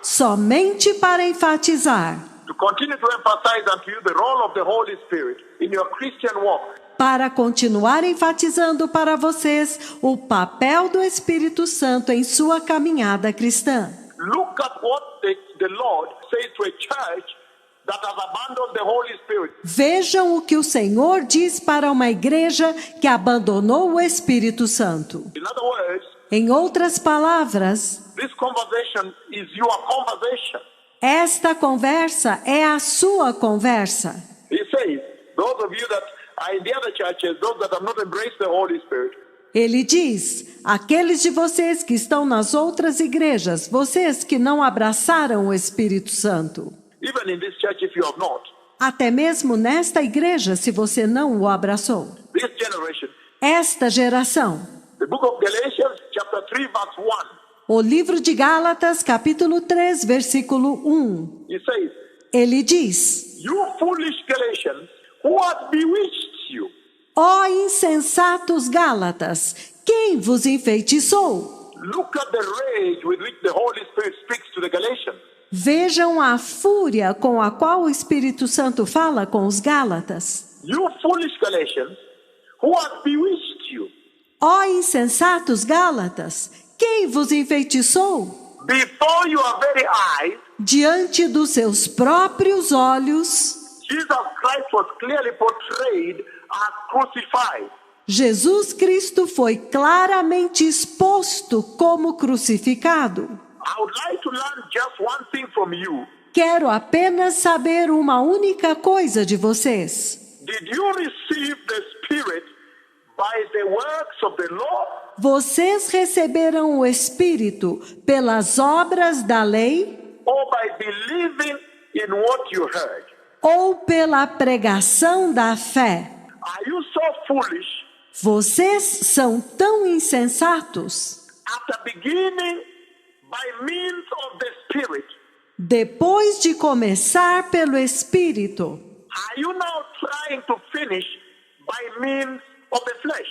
somente para enfatizar, to continue to emphasize unto you the role of the Holy Spirit in your Christian walk. para continuar enfatizando para vocês o papel do Espírito Santo em sua caminhada cristã. Look at what the Lord says to a church that has abandoned the Holy Spirit. Vejam o que o Senhor diz para uma igreja que abandonou o Espírito Santo. In other words, Em outras palavras, this conversation is your conversation. esta conversa é a sua conversa. He says, those of you that are in the other churches, those that have not embraced the Holy Spirit, Ele diz: aqueles de vocês que estão nas outras igrejas, vocês que não abraçaram o Espírito Santo, even in this church if you have not, até mesmo nesta igreja, se você não o abraçou, this generation, esta geração, the book of Galatians chapter 3 verse 1, o livro de Gálatas, capítulo 3, versículo 1, he says, ele diz: you foolish Galatians, who has bewitched you? ó insensatos Gálatas, quem vos enfeitiçou? Look at the rage with which the Holy Spirit speaks to the Galatians. Vejam a fúria com a qual o Espírito Santo fala com os Gálatas. You foolish Galatians, who has bewitched you? Ó insensatos Gálatas, quem vos enfeitiçou? Before your very eyes, Diante dos seus próprios olhos, Jesus Christ was clearly portrayed as crucified. Jesus Cristo foi claramente exposto como crucificado. I would like to learn just one thing from you. Quero apenas saber uma única coisa de vocês. Did you receive the Spirit by the works of the law, Vocês receberam o Espírito pelas obras da lei or by believing in what you heard? ou pela pregação da fé? Are you so foolish Vocês são tão insensatos. after beginning by means of the Spirit? Depois de começar pelo Espírito, Are you now trying to finish by means of the flesh?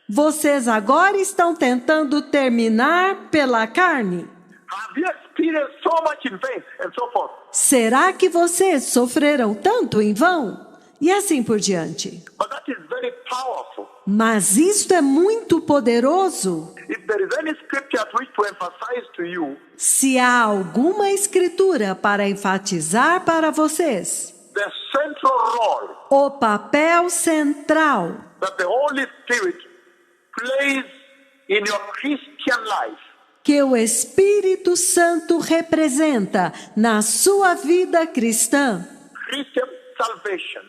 vocês agora estão tentando terminar pela carne? Have you experienced so much in vain and so forth? Será que vocês sofreram tanto em vão? E assim por diante. But that is very powerful. Mas isto é muito poderoso. If there is any scripture at which to emphasize to you Se há alguma escritura para enfatizar para vocês the central role o papel central that the Holy Spirit plays in your Christian life, que o Espírito Santo representa na sua vida cristã, Christian salvation,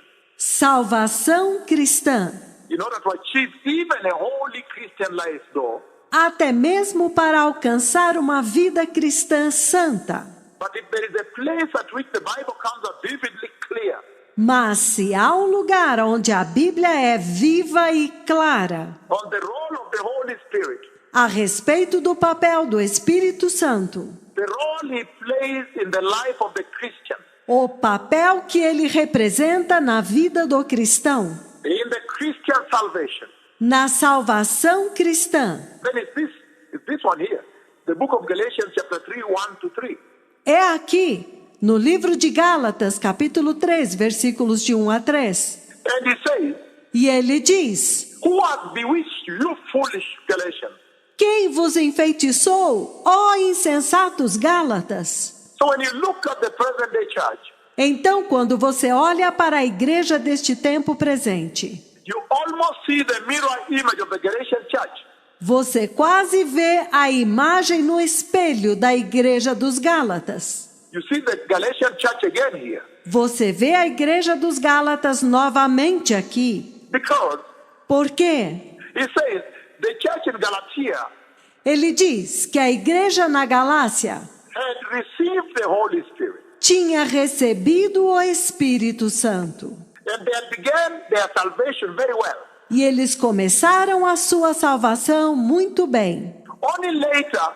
salvação cristã, in order to achieve even a holy Christian life though, até mesmo para alcançar uma vida cristã santa. but if there is a place at which the Bible comes out vividly clear, Mas se há um lugar onde a Bíblia é viva e clara on the role of the Holy Spirit, a respeito do papel do Espírito Santo, the role he plays in the life of the Christian, o papel que ele representa na vida do cristão, in the Christian salvation, na salvação cristã, then it's this one here, the book of Galatians chapter 3, 1 to 3. é aqui, no livro de Gálatas, capítulo 3, versículos de 1 a 3. And he says, E ele diz: who has bewitched you, you foolish Galatians? quem vos enfeitiçou, ó insensatos Gálatas? So when you look at the present day church, Então, quando você olha para a igreja deste tempo presente, you almost see the mirror image of the Galatian church. você quase vê a imagem no espelho da igreja dos Gálatas. You see the Galatian church again here. Você vê a igreja dos Gálatas novamente aqui. Because Por quê? he says the church in Galatia Ele diz que a igreja na Galácia had received the Holy Spirit. tinha recebido o Espírito Santo. And they began their salvation very well. E eles começaram a sua salvação muito bem. Only later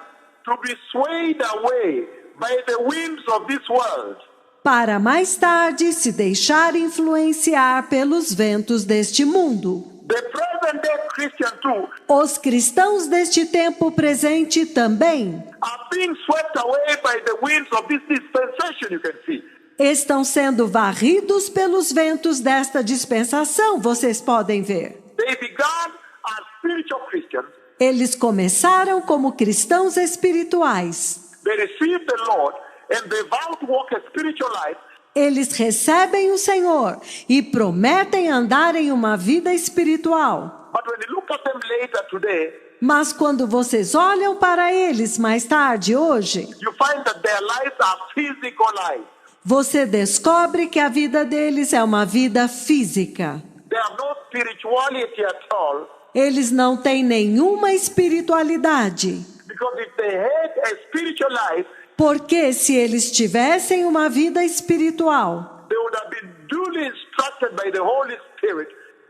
to be swayed away by the winds of this world Para mais tarde se deixar influenciar pelos ventos deste mundo. The present day Christian too Os cristãos deste tempo presente também are being swept away by the winds of this dispensation, you can see. estão sendo varridos pelos ventos desta dispensação, vocês podem ver. They began as spiritual Christians. Eles começaram como cristãos espirituais. They received the Lord and they vow to walk a spiritual life. Eles recebem o Senhor e prometem andar em uma vida espiritual. But when you look at them later today, Mas quando vocês olham para eles mais tarde, hoje, you find that their lives are physical lives. você descobre que a vida deles é uma vida física. They have no spirituality at all. Eles não têm nenhuma espiritualidade. Because if they had a spiritual life, Porque se eles tivessem uma vida espiritual, they would have been duly instructed by the Holy Spirit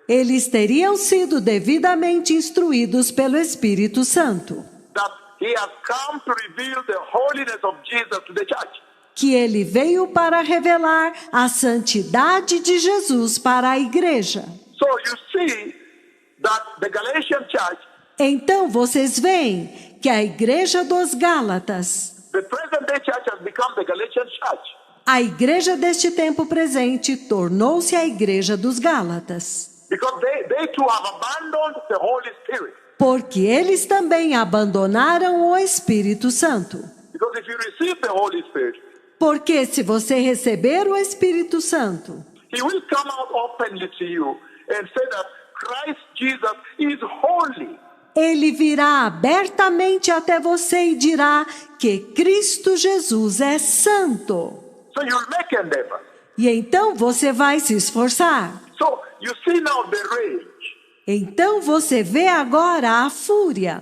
eles teriam sido devidamente instruídos pelo Espírito Santo, that He has come to reveal the holiness of Jesus to the church. que ele veio para revelar a santidade de Jesus para a igreja. So you see that the Galatian church, Então vocês veem que a igreja dos Gálatas, the present day church, has become the Galatian church. a igreja deste tempo presente, tornou-se a igreja dos Gálatas. Because they too have abandoned the Holy Spirit. Porque eles também abandonaram o Espírito Santo. Because if you receive the Holy Spirit, Porque se você receber o Espírito Santo, He will come out openly to you and say that Christ Jesus is holy. ele virá abertamente até você e dirá que Cristo Jesus é santo. So you'll make endeavor. E então você vai se esforçar. So you see now the rage Então você vê agora a fúria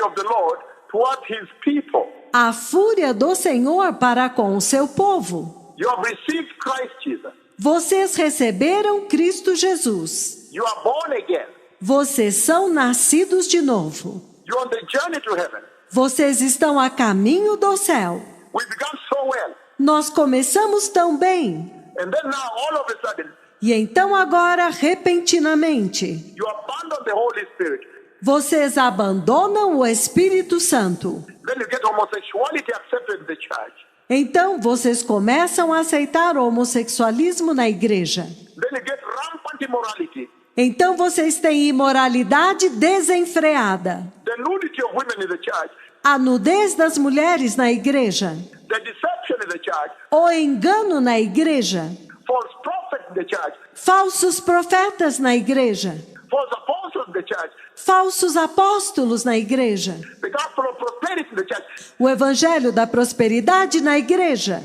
of the Lord toward His people. a fúria do Senhor para com o seu povo. You have received Christ Jesus. Vocês receberam Cristo Jesus. You are born again. Vocês são nascidos de novo. You're on the journey to heaven. Vocês estão a caminho do céu. We began so well. Nós começamos tão bem. And then now, all of a sudden, E então agora, repentinamente, you abandon the Holy Spirit. vocês abandonam o Espírito Santo. Then you get homosexuality accepted in the church. Então vocês começam a aceitar o homossexualismo na igreja. Then you get rampant immorality. Então vocês têm imoralidade desenfreada. The nudity of women in the church. A nudez das mulheres na igreja. The deception in the church. O engano na igreja. False prophets in the church. Falsos profetas na igreja. False apostles in the church. Falsos apóstolos na igreja. The gospel of prosperity in the church. O evangelho da prosperidade na igreja.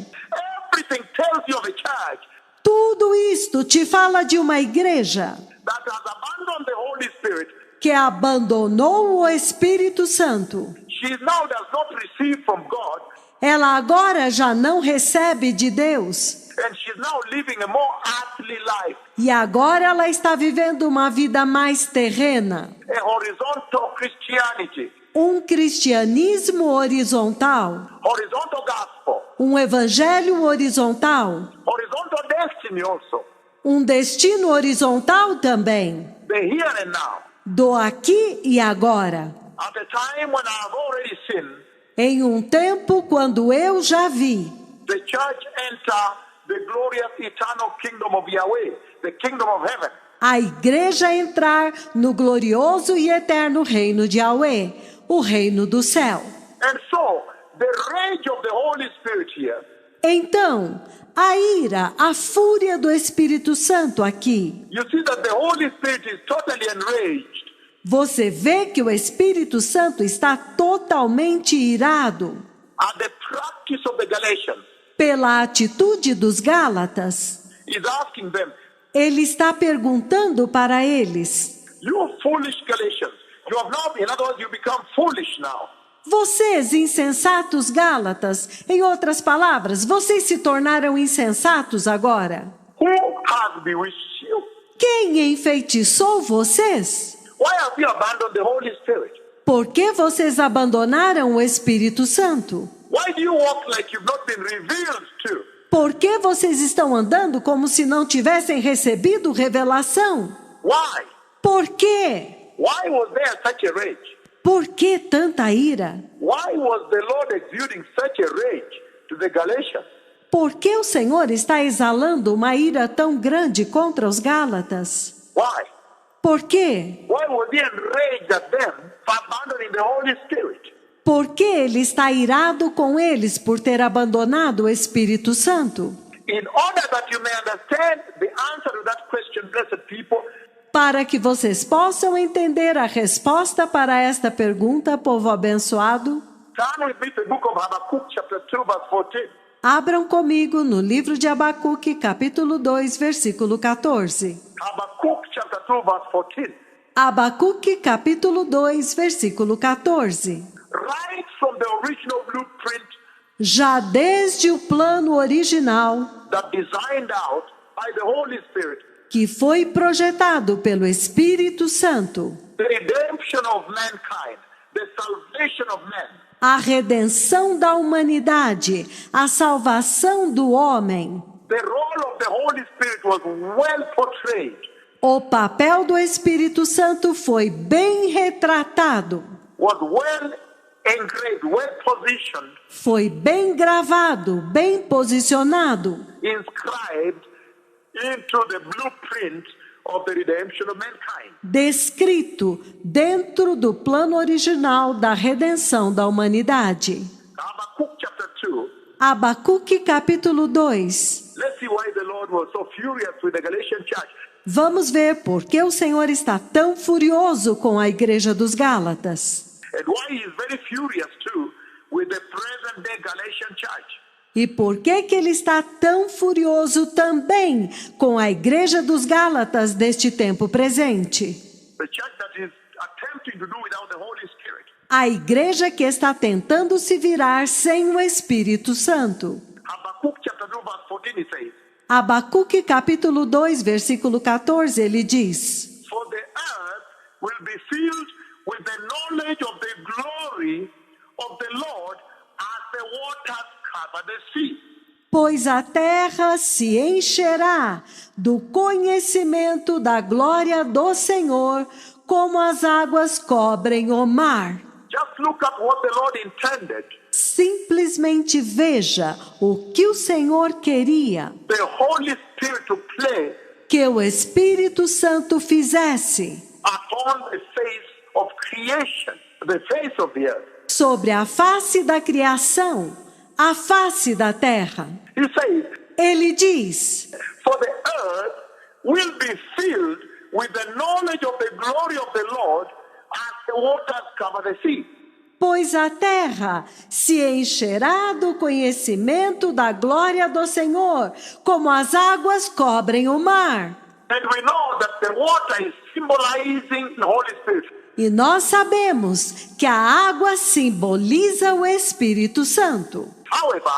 Everything tells you of a church Tudo isto te fala de uma igreja that has abandoned the Holy Spirit. que abandonou o Espírito Santo. She now does not receive from God, Ela agora já não recebe de Deus. and she's now living a more earthly life, E agora ela está vivendo uma vida mais terrena. a horizontal Christianity, Um cristianismo horizontal. horizontal gospel, Um evangelho horizontal. horizontal destiny also, Um destino horizontal também. the here and now. Do aqui e agora. At a time when I have already sinned, Em um tempo quando eu já vi the church enter the glorious eternal kingdom of Yahweh, the kingdom of heaven. a igreja entrar no glorioso e eterno reino de Yahweh, o reino do céu. And so, the rage of the Holy Spirit here Então, a ira, a fúria do Espírito Santo aqui, you see that the Holy Spirit is totally enraged você vê que o Espírito Santo está totalmente irado at the practice of the Galatians. pela atitude dos Gálatas. He's asking them, Ele está perguntando para eles: you foolish Galatians, you have now, in other words, you become foolish now. vocês, insensatos Gálatas, em outras palavras, vocês se tornaram insensatos agora? Who has bewitched you? Quem enfeitiçou vocês? Why have you abandoned the Holy Spirit? Por que vocês abandonaram o Espírito Santo? Why do you walk like you've not been revealed to? Por que vocês estão andando como se não tivessem recebido revelação? Why? Por quê? Why was there such a rage? Por que tanta ira? Why was the Lord exuding such a rage to the Galatians? Por que o Senhor está exalando uma ira tão grande contra os Gálatas? Why? Por quê? Why was he enraged at them for abandoning the Holy Spirit? Por que ele está irado com eles por ter abandonado o Espírito Santo? In order that you may understand the answer to that question, blessed people, Para que vocês possam entender a resposta para esta pergunta, povo abençoado, turn with me to the book of Habakkuk, chapter 2, verse 14. abram comigo no livro de Abacuque, capítulo 2, versículo 14. Habakkuk, chapter 2, verse 14. Abacuque, capítulo 2, versículo 14. Right from the original blueprint Já desde o plano original, that designed out by the Holy Spirit, que foi projetado pelo Espírito Santo, the redemption of mankind, the salvation of man, a redenção da humanidade, a salvação do homem, the role of the Holy Spirit was well portrayed. o papel do Espírito Santo foi bem retratado, Was well engraved, well positioned, foi bem gravado, bem posicionado, inscribed into the blueprint of the redemption of mankind. descrito dentro do plano original da redenção da humanidade. Habakkuk chapter 2. Abacuque capítulo 2. Let's see why the Lord was so furious with the Galatian church. Vamos ver por que o Senhor está tão furioso com a igreja dos Gálatas. And why he is very furious too with the present day Galatian church. E por que ele está tão furioso também com a igreja dos Gálatas deste tempo presente? The church that is attempting to do without the Holy Spirit. A igreja que está tentando se virar sem o Espírito Santo. Habakkuk chapter 2 verse 14 it says, Abacuque capítulo 2, versículo 14, ele diz: for the earth will be filled with the knowledge of the glory of the Lord as the waters cover the sea. Pois a terra se encherá do conhecimento da glória do Senhor, como as águas cobrem o mar. Just look at what the Lord intended. Simplesmente veja o que o Senhor queria The Holy Spirit to play que o Espírito Santo fizesse upon the face of creation, the face of the earth. sobre a face da criação, a face da terra. He says, Ele diz: for the earth will be filled with the knowledge of the glory of the Lord as the waters cover the sea. pois a terra se encherá do conhecimento da glória do Senhor, como as águas cobrem o mar. And we know that the water is symbolizing the Holy Spirit. E nós sabemos que a água simboliza o Espírito Santo. However,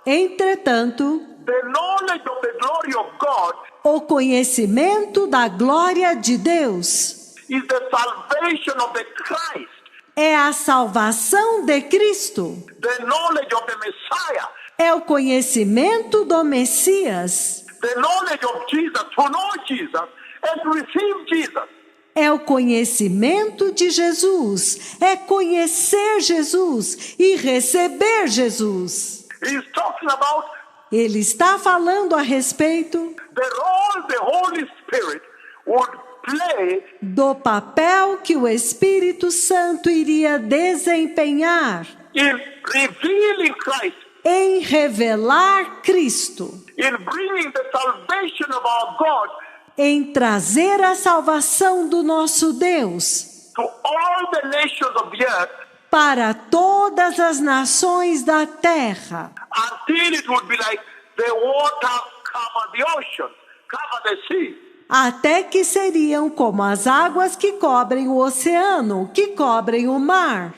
Entretanto, the knowledge of the glory of God o conhecimento da glória de Deus is the salvation of the Christ. é a salvação de Cristo, The knowledge of the Messiah, é o conhecimento do Messias, the knowledge of Jesus, to know Jesus and to receive Jesus. é o conhecimento de Jesus, é conhecer Jesus e receber Jesus. He's talking about Ele está falando a respeito the role the Holy Spirit would play do papel que o Espírito Santo iria desempenhar in revealing Christ, em revelar Cristo, in bringing the salvation of our God em trazer a salvação do nosso Deus to all the nations of the earth para todas as nações da terra, until it would be like the water cover the ocean, cover the sea. até que seriam como as águas que cobrem o oceano, que cobrem o mar.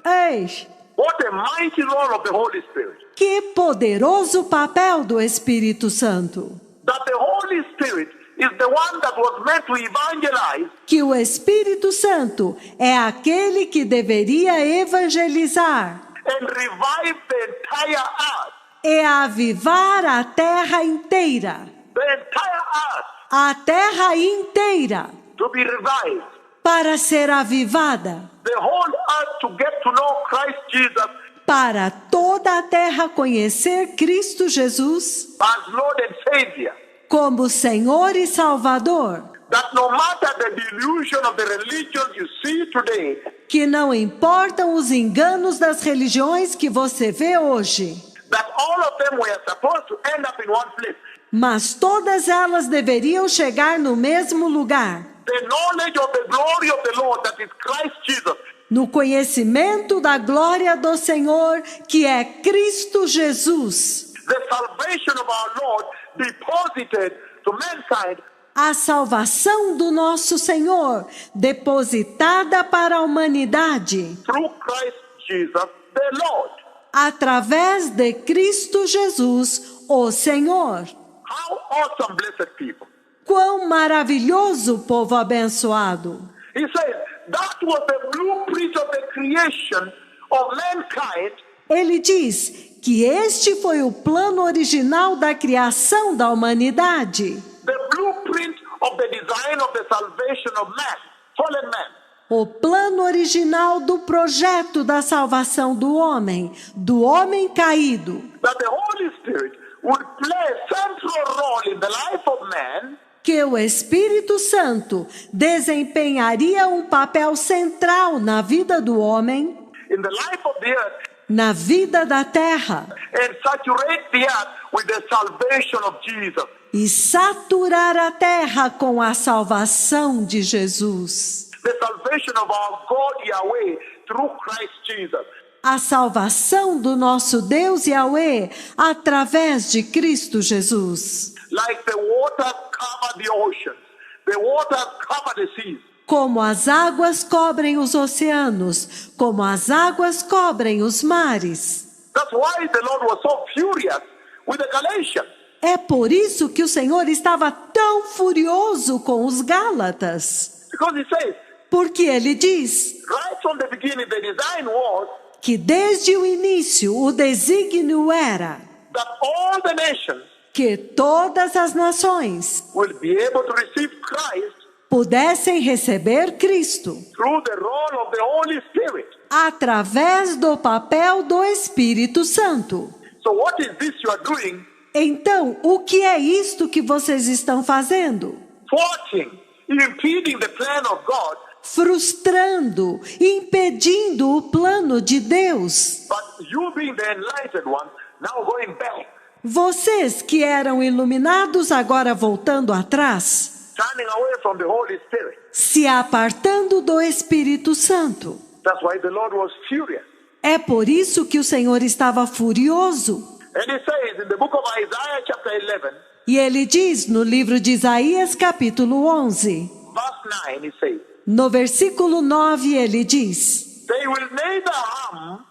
Hey, Eis, what a mighty role of the Holy Spirit. que poderoso papel do Espírito Santo! That the Holy Spirit is the one that was meant to evangelize Que o Espírito Santo é aquele que deveria evangelizar and revive the entire earth. e avivar a terra inteira. The entire earth. A terra inteira. to be revived. para ser avivada, The whole earth to get to know Christ Jesus para toda a terra conhecer Cristo Jesus as Lord and Savior. como Senhor e Salvador. That no matter the delusion of the religions you see today, Que não importam os enganos das religiões que você vê hoje, that all of them were supposed to end up in one place. mas todas elas deveriam chegar no mesmo lugar, The knowledge of the glory of the Lord, that is Christ Jesus. no conhecimento da glória do Senhor, que é Cristo Jesus. The salvation of our Lord deposited to mankind A salvação do nosso Senhor, depositada para a humanidade, through Christ Jesus the Lord. através de Cristo Jesus, o Senhor. How awesome, blessed people. Quão maravilhoso, povo abençoado! He says that was the blueprint of the creation of mankind, Ele diz que este foi o plano original da criação da humanidade, the blueprint of the design of the salvation of man, fallen man. o plano original do projeto da salvação do homem caído, That the Holy Spirit would play a central role in the life of man, que o Espírito Santo desempenharia um papel central na vida do homem, in the life of the earth, na vida da terra, and saturate the earth with the salvation of Jesus. e saturar a terra com a salvação de Jesus. The salvation of our God Yahweh through Christ Jesus. A salvação do nosso Deus Yahweh através de Cristo Jesus. Like the water cover the oceans, the water cover the seas. Como as águas cobrem os oceanos, como as águas cobrem os mares. That's why the Lord was so furious with the Galatians. É por isso que o Senhor estava tão furioso com os Gálatas. Because he says, Porque ele diz right from the beginning, the design was que desde o início o desígnio era that all the nations que todas as nações will be able to receive Christ pudessem receber Cristo through the role of the Holy Spirit. através do papel do Espírito Santo. So what is this you are doing? Então, o que é isto que vocês estão fazendo? Thwarting, impeding the plan of God, Frustrando, impedindo o plano de Deus. but you being the enlightened one, now going back, Vocês que eram iluminados agora voltando atrás, turning away from the Holy Spirit. se apartando do Espírito Santo. That's why the Lord was furious. É por isso que o Senhor estava furioso. And he says in the book of Isaiah chapter 11, E ele diz no livro de Isaías capítulo 11, verse 9, he says, no versículo 9 ele diz: they will neither harm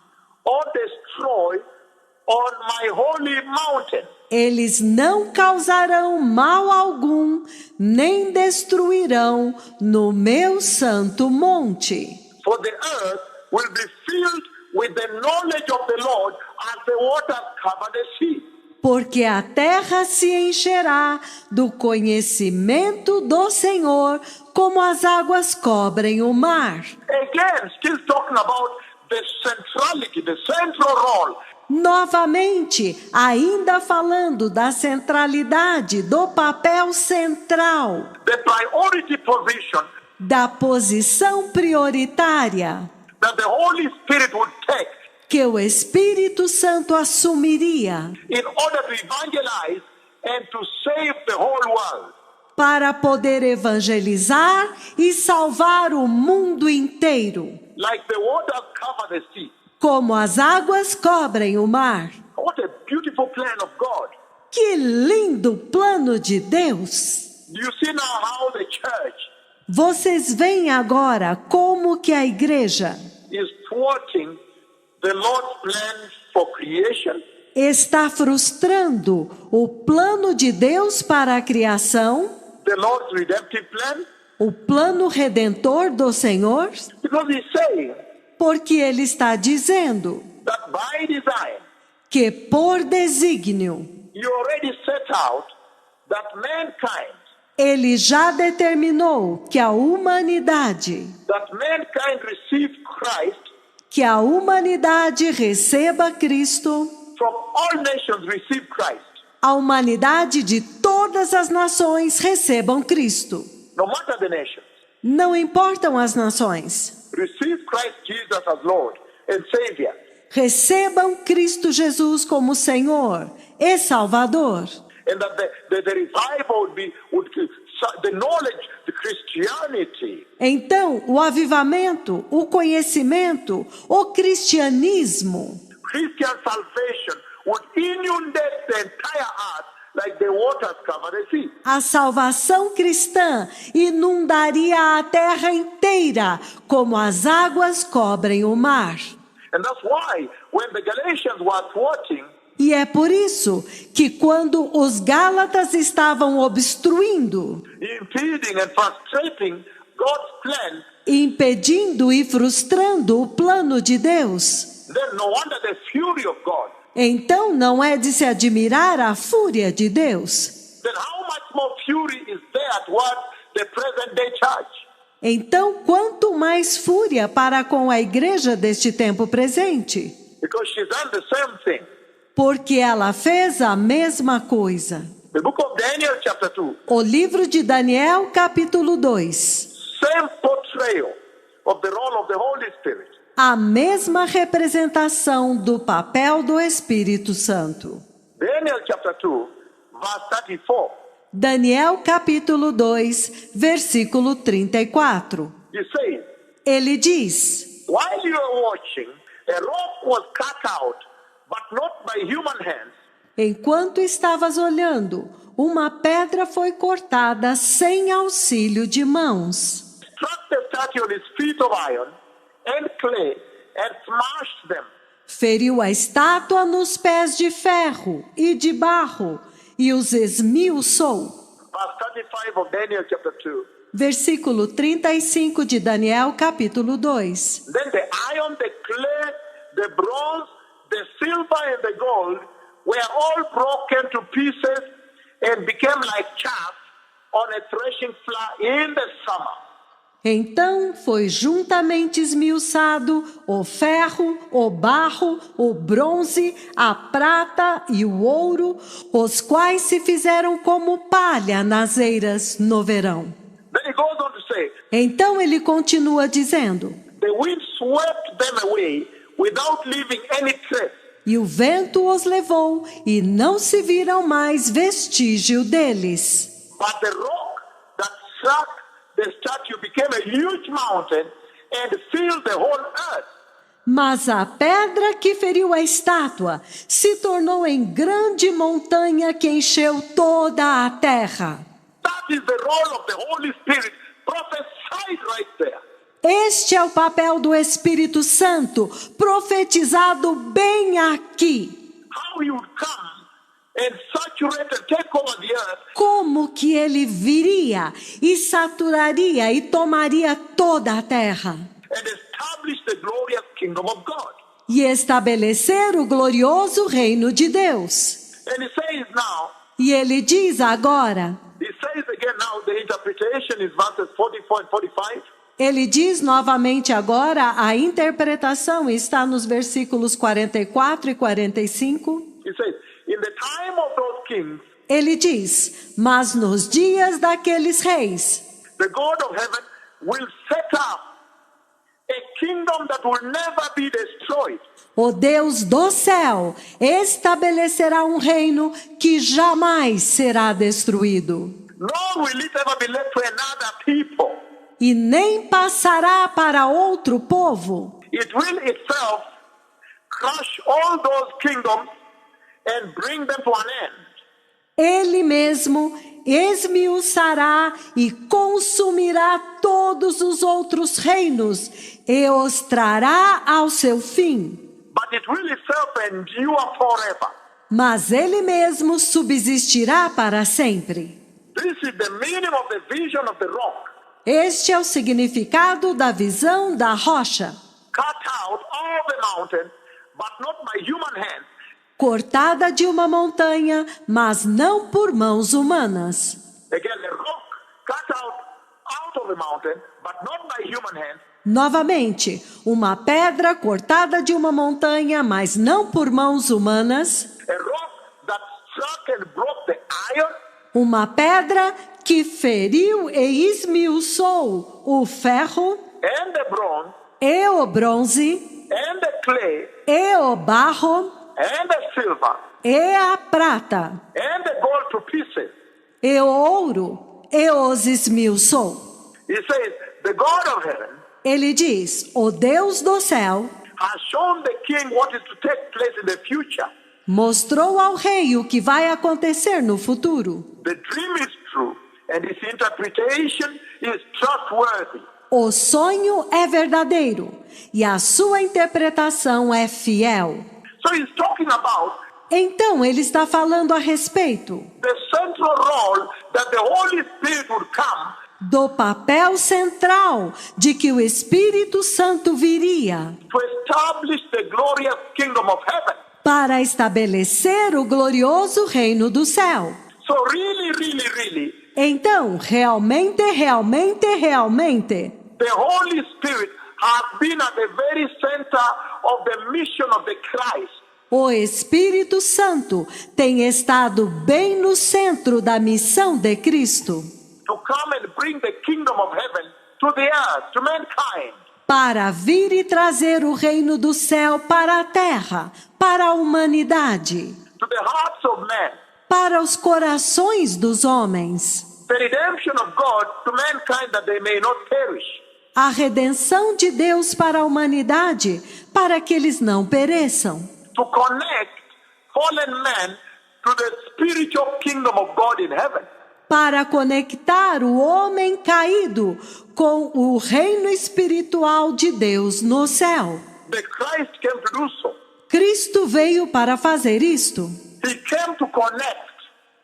or destroy on my holy mountain. Eles não causarão mal algum, nem destruirão no meu santo monte. For the earth will be filled with the knowledge of the Lord as the waters cover the sea. Porque a terra se encherá do conhecimento do Senhor, como as águas cobrem o mar. Again, still talking about the centrality, the central role. Novamente, ainda falando da centralidade, do papel central, The priority position da posição prioritária that the Holy Spirit would take que o Espírito Santo assumiria in order to evangelize and to save the whole world. para poder evangelizar e salvar o mundo inteiro, Like the waters cover the sea. como as águas cobrem o mar. What a beautiful plan of God. Que lindo plano de Deus! Do you see now how the church Vocês veem agora como que a igreja is thwarting the Lord's plan for creation, está frustrando o plano de Deus para a criação, the Lord's redemptive plan? o plano redentor do Senhor? Because he's saying Porque ele está dizendo that by design, que por desígnio you already set out that mankind Ele já determinou que a humanidade receba Cristo. From all nations receive Christ. A humanidade de todas as nações recebam Cristo. No matter the nations. Não importam as nações. Receive Christ Jesus as Lord and Savior. Recebam Cristo Jesus como Senhor e Salvador. And that the revival would the knowledge, the Christianity. Então, o avivamento, o conhecimento, o cristianismo, Christian salvation would inundate the entire earth like the waters cover the sea. a salvação cristã inundaria a terra inteira, como as águas cobrem o mar. And that's why when the Galatians were thwarting, E é por isso que quando os Gálatas estavam obstruindo, impeding and frustrating God's plan, impedindo e frustrando o plano de Deus, then no wonder the fury of God. então não é de se admirar a fúria de Deus. Then how much more fury is there towards the present day church? Então, quanto mais fúria para com a igreja deste tempo presente? Because she's done the same thing. Porque ela fez a mesma coisa. The book of Daniel chapter 2. O livro de Daniel, capítulo 2. Same portrayal of the role of the Holy Spirit. A mesma representação do papel do Espírito Santo. Daniel chapter 2, verse 34. Daniel capítulo 2, versículo 34. He says, Ele diz: while you are watching, a rock was cut out, but not by human hands. Enquanto estavas olhando, uma pedra foi cortada sem auxílio de mãos. Struck the statue on his feet of iron and clay and smashed them. Feriu a estátua nos pés de ferro e de barro e os esmiuçou. Verse 35 of Daniel chapter 2. Versículo 35 de Daniel, capítulo 2. Then the iron, the clay, the bronze, the silver and the gold were all broken to pieces and became like chaff on a threshing floor in the summer. Então foi juntamente esmiuçado o ferro, o barro, o bronze, a prata e o ouro, os quais se fizeram como palha nas eiras no verão. Then he goes on to say, Então ele continua dizendo: the wind swept them away without leaving any trace. E o vento os levou, e não se viram mais vestígio deles. But the rock that struck the statue became a huge mountain and filled the whole earth. Mas a pedra que feriu a estátua se tornou em grande montanha que encheu toda a terra. That is the role of the Holy Spirit prophesied right there. Este é o papel do Espírito Santo, profetizado bem aqui. How he would come and saturate and take over the earth. Como que ele viria e saturaria e tomaria toda a terra. And establish the glorious kingdom of God. E estabelecer o glorioso reino de Deus. And he says now, E ele diz agora, he says again now, the interpretation is verses 44 and 45. ele diz novamente agora, a interpretação está nos versículos 44 e 45. He says, in the time of those kings, Ele diz, mas nos dias daqueles reis, the God of heaven will set up a kingdom that will never be destroyed. o Deus do céu estabelecerá um reino que jamais será destruído. Nor will it ever be left to another people. E nem passará para outro povo. It will itself crush all those kingdoms and bring them to an end. Ele mesmo esmiuçará e consumirá todos os outros reinos e os trará ao seu fim. But it will itself endure forever. Mas ele mesmo subsistirá para sempre. This is the meaning of the vision of the rock. Este é o significado da visão da rocha, Cut out of the mountain, but not by human hands. cortada de uma montanha, mas não por mãos humanas. Again, the rock a mountain, but not by human hand. Novamente, uma pedra cortada de uma montanha, mas não por mãos humanas. A rock that struck and broke the iron. Uma pedra que feriu e esmiuçou o ferro And the bronze. e o bronze And the clay. e o barro And the silver. e a prata And the gold to pieces. e o ouro e os esmiuçou. He says, the God of heaven Ele diz, o Deus do céu has shown the king what is to take place in the future. mostrou ao rei o que vai acontecer no futuro. The dream is true, and its interpretation is trustworthy. O sonho é verdadeiro e a sua interpretação é fiel. So he's talking about Então ele está falando a respeito the central role that the Holy Spirit would come do papel central de que o Espírito Santo viria to establish the glorious kingdom of heaven. para estabelecer o glorioso reino do céu. So really, Então, realmente, the Holy Spirit has been at the very center of the mission of the Christ. o Espírito Santo tem estado bem no centro da missão de Cristo To come and bring the kingdom of heaven to the earth, to mankind. para vir e trazer o reino do céu para a terra, para a humanidade, To the hearts of men. para os corações dos homens. The redemption of God to mankind that they may not perish. A redenção de Deus para a humanidade, para que eles não pereçam. To connect fallen men to the spiritual kingdom of God in heaven. Para conectar o homem caído com o reino espiritual de Deus no céu. The Christ came to do so. Cristo veio para fazer isto. He came to connect.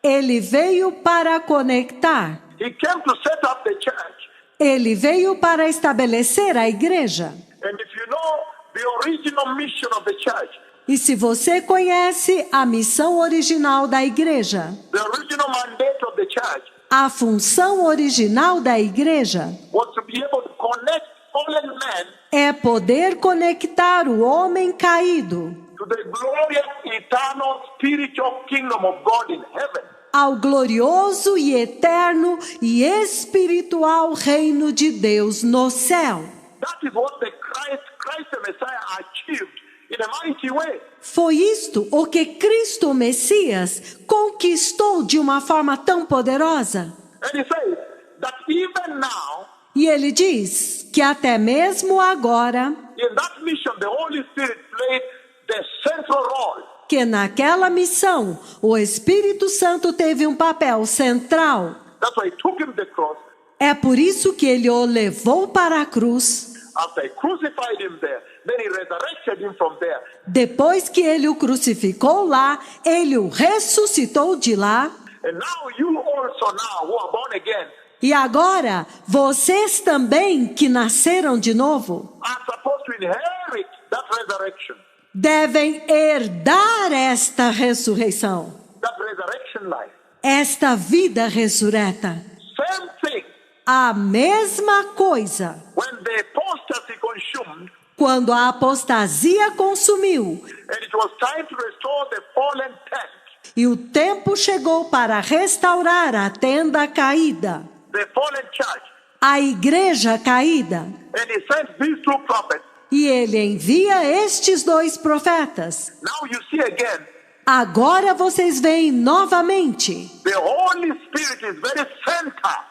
Ele veio para conectar. He came to set up the church. Ele veio para estabelecer a igreja. And if you know the original mission of the church, E se você conhece a missão original da igreja, the original mandate of the church a função original da igreja was to be able to connect fallen men é poder conectar o homem caído to the glorious, eternal, spiritual kingdom of God in heaven. ao glorioso e eterno e espiritual reino de Deus no céu. That is what the Christ the Messiah achieved in a mighty way. Foi isto o que Cristo Messias conquistou de uma forma tão poderosa. And he says that even now, E ele diz que até mesmo agora, in that mission, the Holy Spirit played the central role. que naquela missão o Espírito Santo teve um papel central. That's why he took him to the cross. É por isso que ele o levou para a cruz. After he crucified him there, then he resurrected him from there. Depois que ele o crucificou lá, ele o ressuscitou de lá. And now you also now who are born again E agora, vocês também que nasceram de novo, are supposed to inherit that resurrection, devem herdar esta ressurreição, that resurrection life. esta vida ressurreta. Same thing. A mesma coisa. When the apostasy consumed, Quando a apostasia consumiu and it was time to restore the fallen tent, e o tempo chegou para restaurar a tenda caída, the fallen church, a igreja caída, and he sent these two prophets. e ele envia estes dois profetas. Now you see again, Agora vocês veem novamente. the Holy Spirit is very central.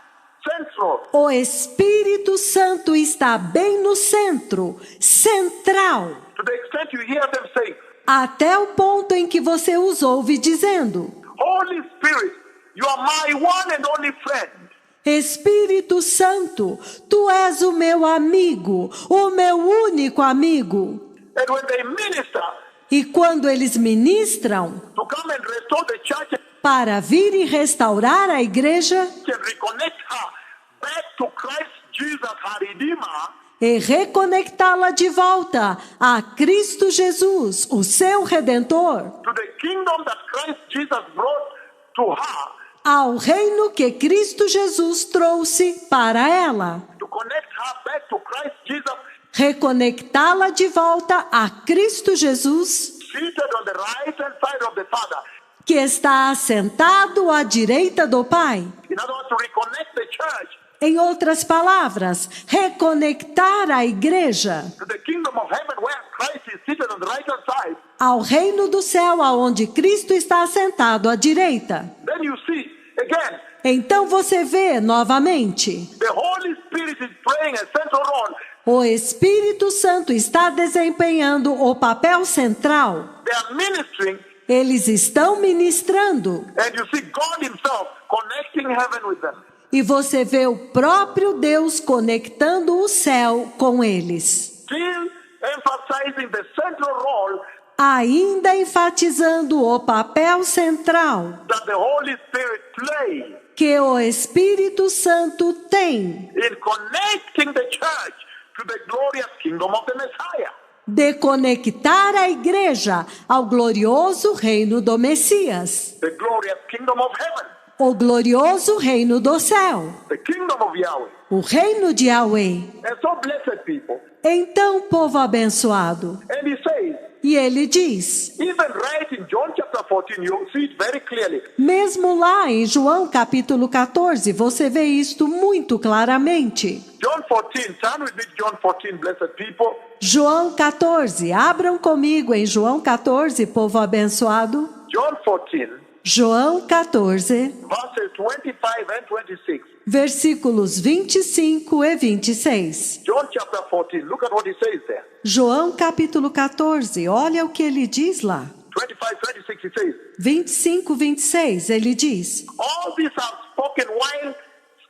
O Espírito Santo está bem no centro, central, To the extent you hear them saying, até o ponto em que você os ouve dizendo: Holy Spirit, you are my one and only friend. Espírito Santo, tu és o meu amigo, o meu único amigo. And when they minister E quando eles ministram to come and restore the church para vir e restaurar a igreja and reconnect her back to Christ Jesus, her Redeemer, e reconectá-la de volta a Cristo Jesus, o seu Redentor, to the kingdom that Christ Jesus brought to her, ao reino que Cristo Jesus trouxe para ela. to connect her back to Christ Jesus, Reconectá-la de volta a Cristo Jesus, seated on the right hand side of the Father. que está assentado à direita do Pai. In other words, to reconnect the church Em outras palavras, reconectar a igreja to the kingdom of heaven where Christ is seated on the right hand side. ao reino do céu, aonde Cristo está assentado à direita. Then you see, again, Então você vê novamente, the Holy Spirit is playing a central role. o Espírito Santo está desempenhando o papel central. They are ministering, Eles estão ministrando. and you see God himself connecting heaven with them. E você vê o próprio Deus conectando o céu com eles. Still emphasizing the central role Ainda enfatizando o papel central that the Holy Spirit plays que o Espírito Santo tem in connecting the church to the glorious kingdom of the Messiah. de conectar a igreja ao glorioso reino do Messias, The glorious kingdom of heaven, o glorioso reino do céu, the kingdom of Yahweh. o reino de Yahweh. And so, blessed people. Então, povo abençoado, And he says, e ele diz, even right in John chapter 14, you see it very clearly. mesmo lá em João capítulo 14, você vê isto muito claramente. John 14, turn with me to John 14, blessed people. João 14, abram comigo em João 14, povo abençoado. John 14, João 14, verses 25 and 26. versículos 25 e 26. John chapter 14, look at what he says there. João capítulo 14, olha o que ele diz lá. 25, 26, he says, 25, 26, ele diz: all this I've spoken while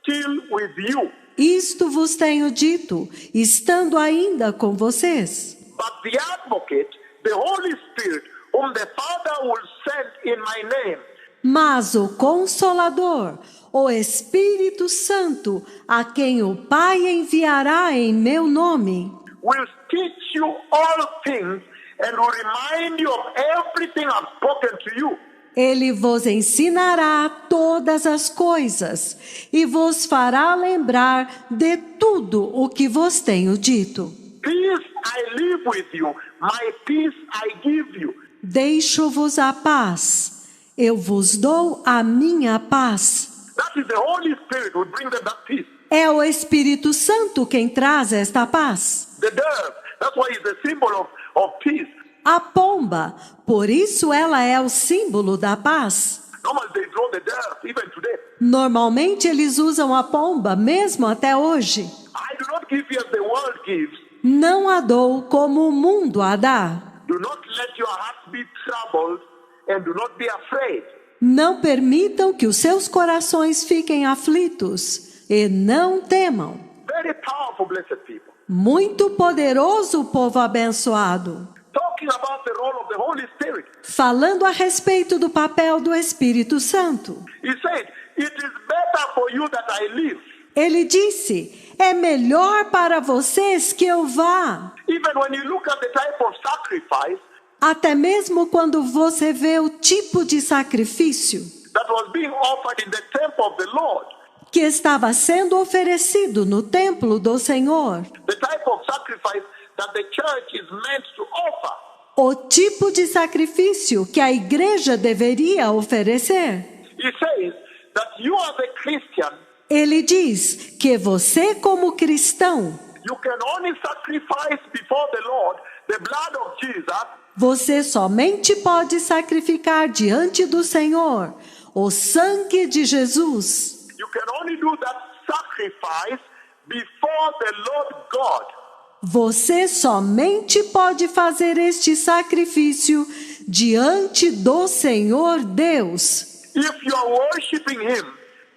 still with you. Isto vos tenho dito, estando ainda com vocês. But the advocate, the Holy Spirit, whom the Father will send in my name, Mas o Consolador, o Espírito Santo, a quem o Pai enviará em meu nome, will teach you all things and will remind you of everything I've spoken to you. ele vos ensinará todas as coisas e vos fará lembrar de tudo o que vos tenho dito. Peace I live with you, my peace I give you. Deixo-vos a paz, eu vos dou a minha paz. That is the Holy Spirit who will bring them that peace. É o Espírito Santo quem traz esta paz. The dove, that's why it's the symbol of peace. A pomba, por isso ela é o símbolo da paz. Normally they draw the dove, even today. Normalmente eles usam a pomba, mesmo até hoje. I do not give you as the world gives. Não a dou como o mundo a dá. Do not let your heart be troubled and do not be afraid. Não permitam que os seus corações fiquem aflitos e não temam. Very powerful, blessed people. Muito poderoso, povo abençoado. Talking about the role of the Holy Spirit. Falando a respeito do papel do Espírito Santo. He said, it is better for you that I live. Ele disse, é melhor para vocês que eu vá. Even when you look at the type of sacrifice Até mesmo quando você vê o tipo de sacrifício that was being offered in the temple of the Lord, que estava sendo oferecido no templo do Senhor, the type of sacrifice that the church is meant to offer, o tipo de sacrifício que a igreja deveria oferecer. he says that you as a Christian, Ele diz que você, como cristão, you can only sacrifice before the Lord the blood of Jesus você somente pode sacrificar diante do Senhor o sangue de Jesus. You can only do that sacrifice before the Lord God. Você somente pode fazer este sacrifício diante do Senhor Deus. If you are worshiping Him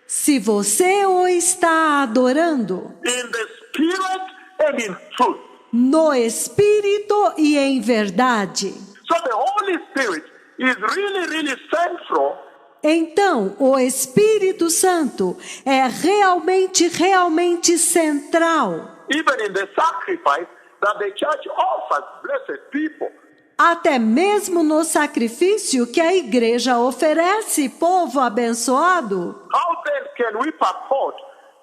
Se você o está adorando in the Spirit and in truth. no Espírito e em verdade. So the Holy Spirit is really, really central Então, o Espírito Santo é realmente central. even in the sacrifice that the church offers, blessed people. até mesmo no sacrifício que a igreja oferece, povo abençoado. How then can we purport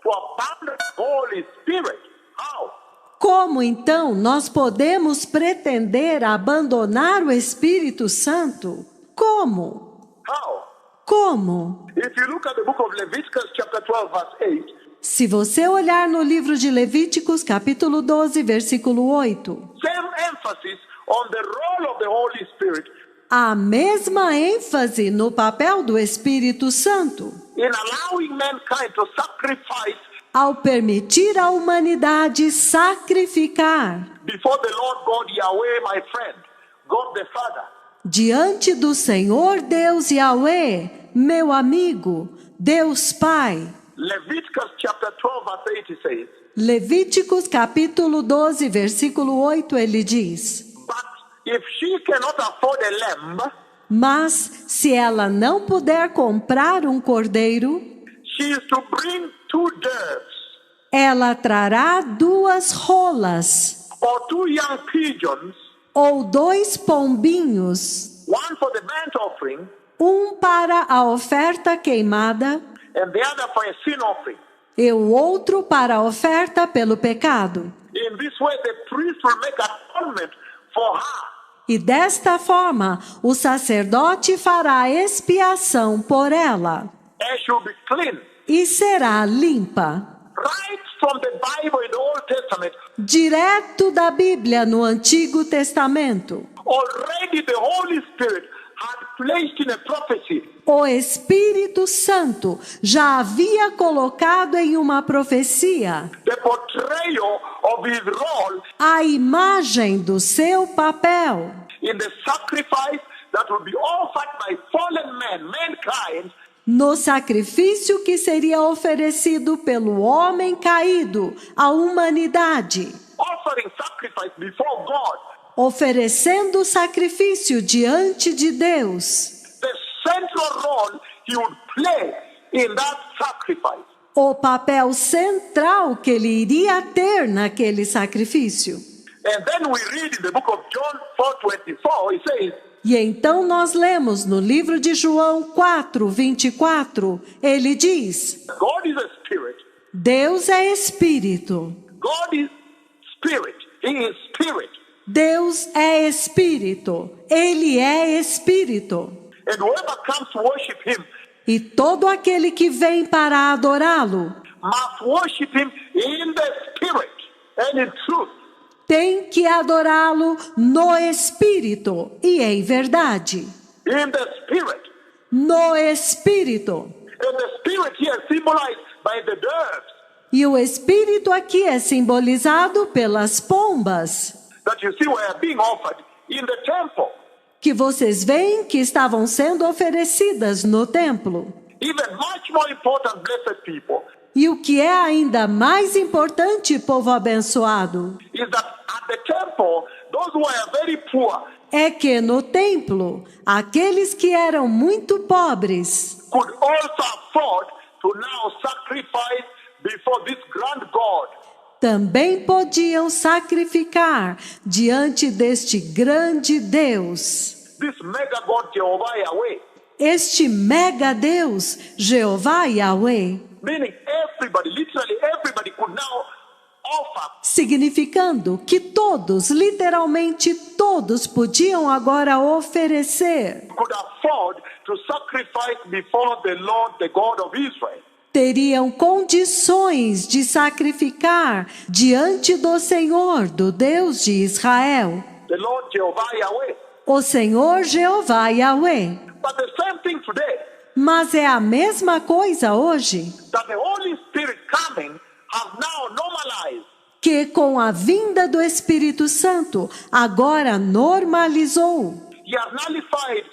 to abandon the Holy Spirit? How? Como então nós podemos pretender abandonar o Espírito Santo? Como? How? Como? If you look at the book of Leviticus chapter 12 verse 8, Se você olhar no livro de Levíticos, capítulo 12, versículo 8, same emphasis on the role of the Holy Spirit a mesma ênfase no papel do Espírito Santo, in allowing mankind to sacrifice ao permitir à humanidade sacrificar before the Lord God Yahweh, my friend, God the Father. diante do Senhor Deus Yahweh, meu amigo, Deus Pai. Leviticus chapter 12 verse 8 says, Levíticos capítulo 12, versículo 8, ele diz: but if she cannot afford a lamb, Mas se ela não puder comprar um cordeiro, she is to bring 2 doves ela trará 2 rolas or 2 young pigeons, ou 2 pombinhos, one for the burnt offering um para a oferta queimada and the other for a sin offering. e o outro para a oferta pelo pecado. In this way, the priest will make atonement for her. E desta forma, o sacerdote fará expiação por ela And she will be clean. e será limpa. Right from the Bible in the Old Testament, Direto da Bíblia no Antigo Testamento, already the Holy Spirit had placed in a prophecy o Espírito Santo já havia colocado em uma profecia the portrayal of his role a imagem do seu papel in the sacrifice that would be offered by fallen men, mankind, no sacrifício que seria oferecido pelo homem caído, a humanidade, offering sacrifice before God. oferecendo sacrifício diante de Deus. The central role he would play in that sacrifice. O papel central que ele iria ter naquele sacrifício. And then we read in the book of John 4:24, it says, E então nós lemos no livro de João 4, 24, ele diz: God is a spirit. Deus é Espírito. God is spirit. He is spirit. Deus é Espírito. Ele é Espírito. And whoever comes to worship him E todo aquele que vem para adorá-lo must worship him in the spirit and in truth. tem que adorá-lo no Espírito e em verdade. In the spirit. No Espírito. And the spirit here symbolized by the doves E o Espírito aqui é simbolizado pelas pombas, that you see were being offered in the temple. que vocês veem que estavam sendo oferecidas no templo. Even much more important, blessed people, E o que é ainda mais importante, povo abençoado, is that at the temple, those who were very poor é que no templo, aqueles que eram muito pobres could also afford to now sacrifice before this grand God. também podiam sacrificar diante deste grande Deus, This mega God Jehovah Yahweh. este mega Deus, Jeová Yahweh, Meaning everybody, literally everybody could now offer significando que todos, literalmente todos, podiam agora oferecer, could afford to sacrifice before the Lord, the God of Israel. teriam condições de sacrificar diante do Senhor, do Deus de Israel, The Lord Jehovah Yahweh. o Senhor Jeová Yahweh. But the same thing today, Mas é a mesma coisa hoje, that the Holy Spirit coming has now normalized que com a vinda do Espírito Santo agora normalizou. He has nullified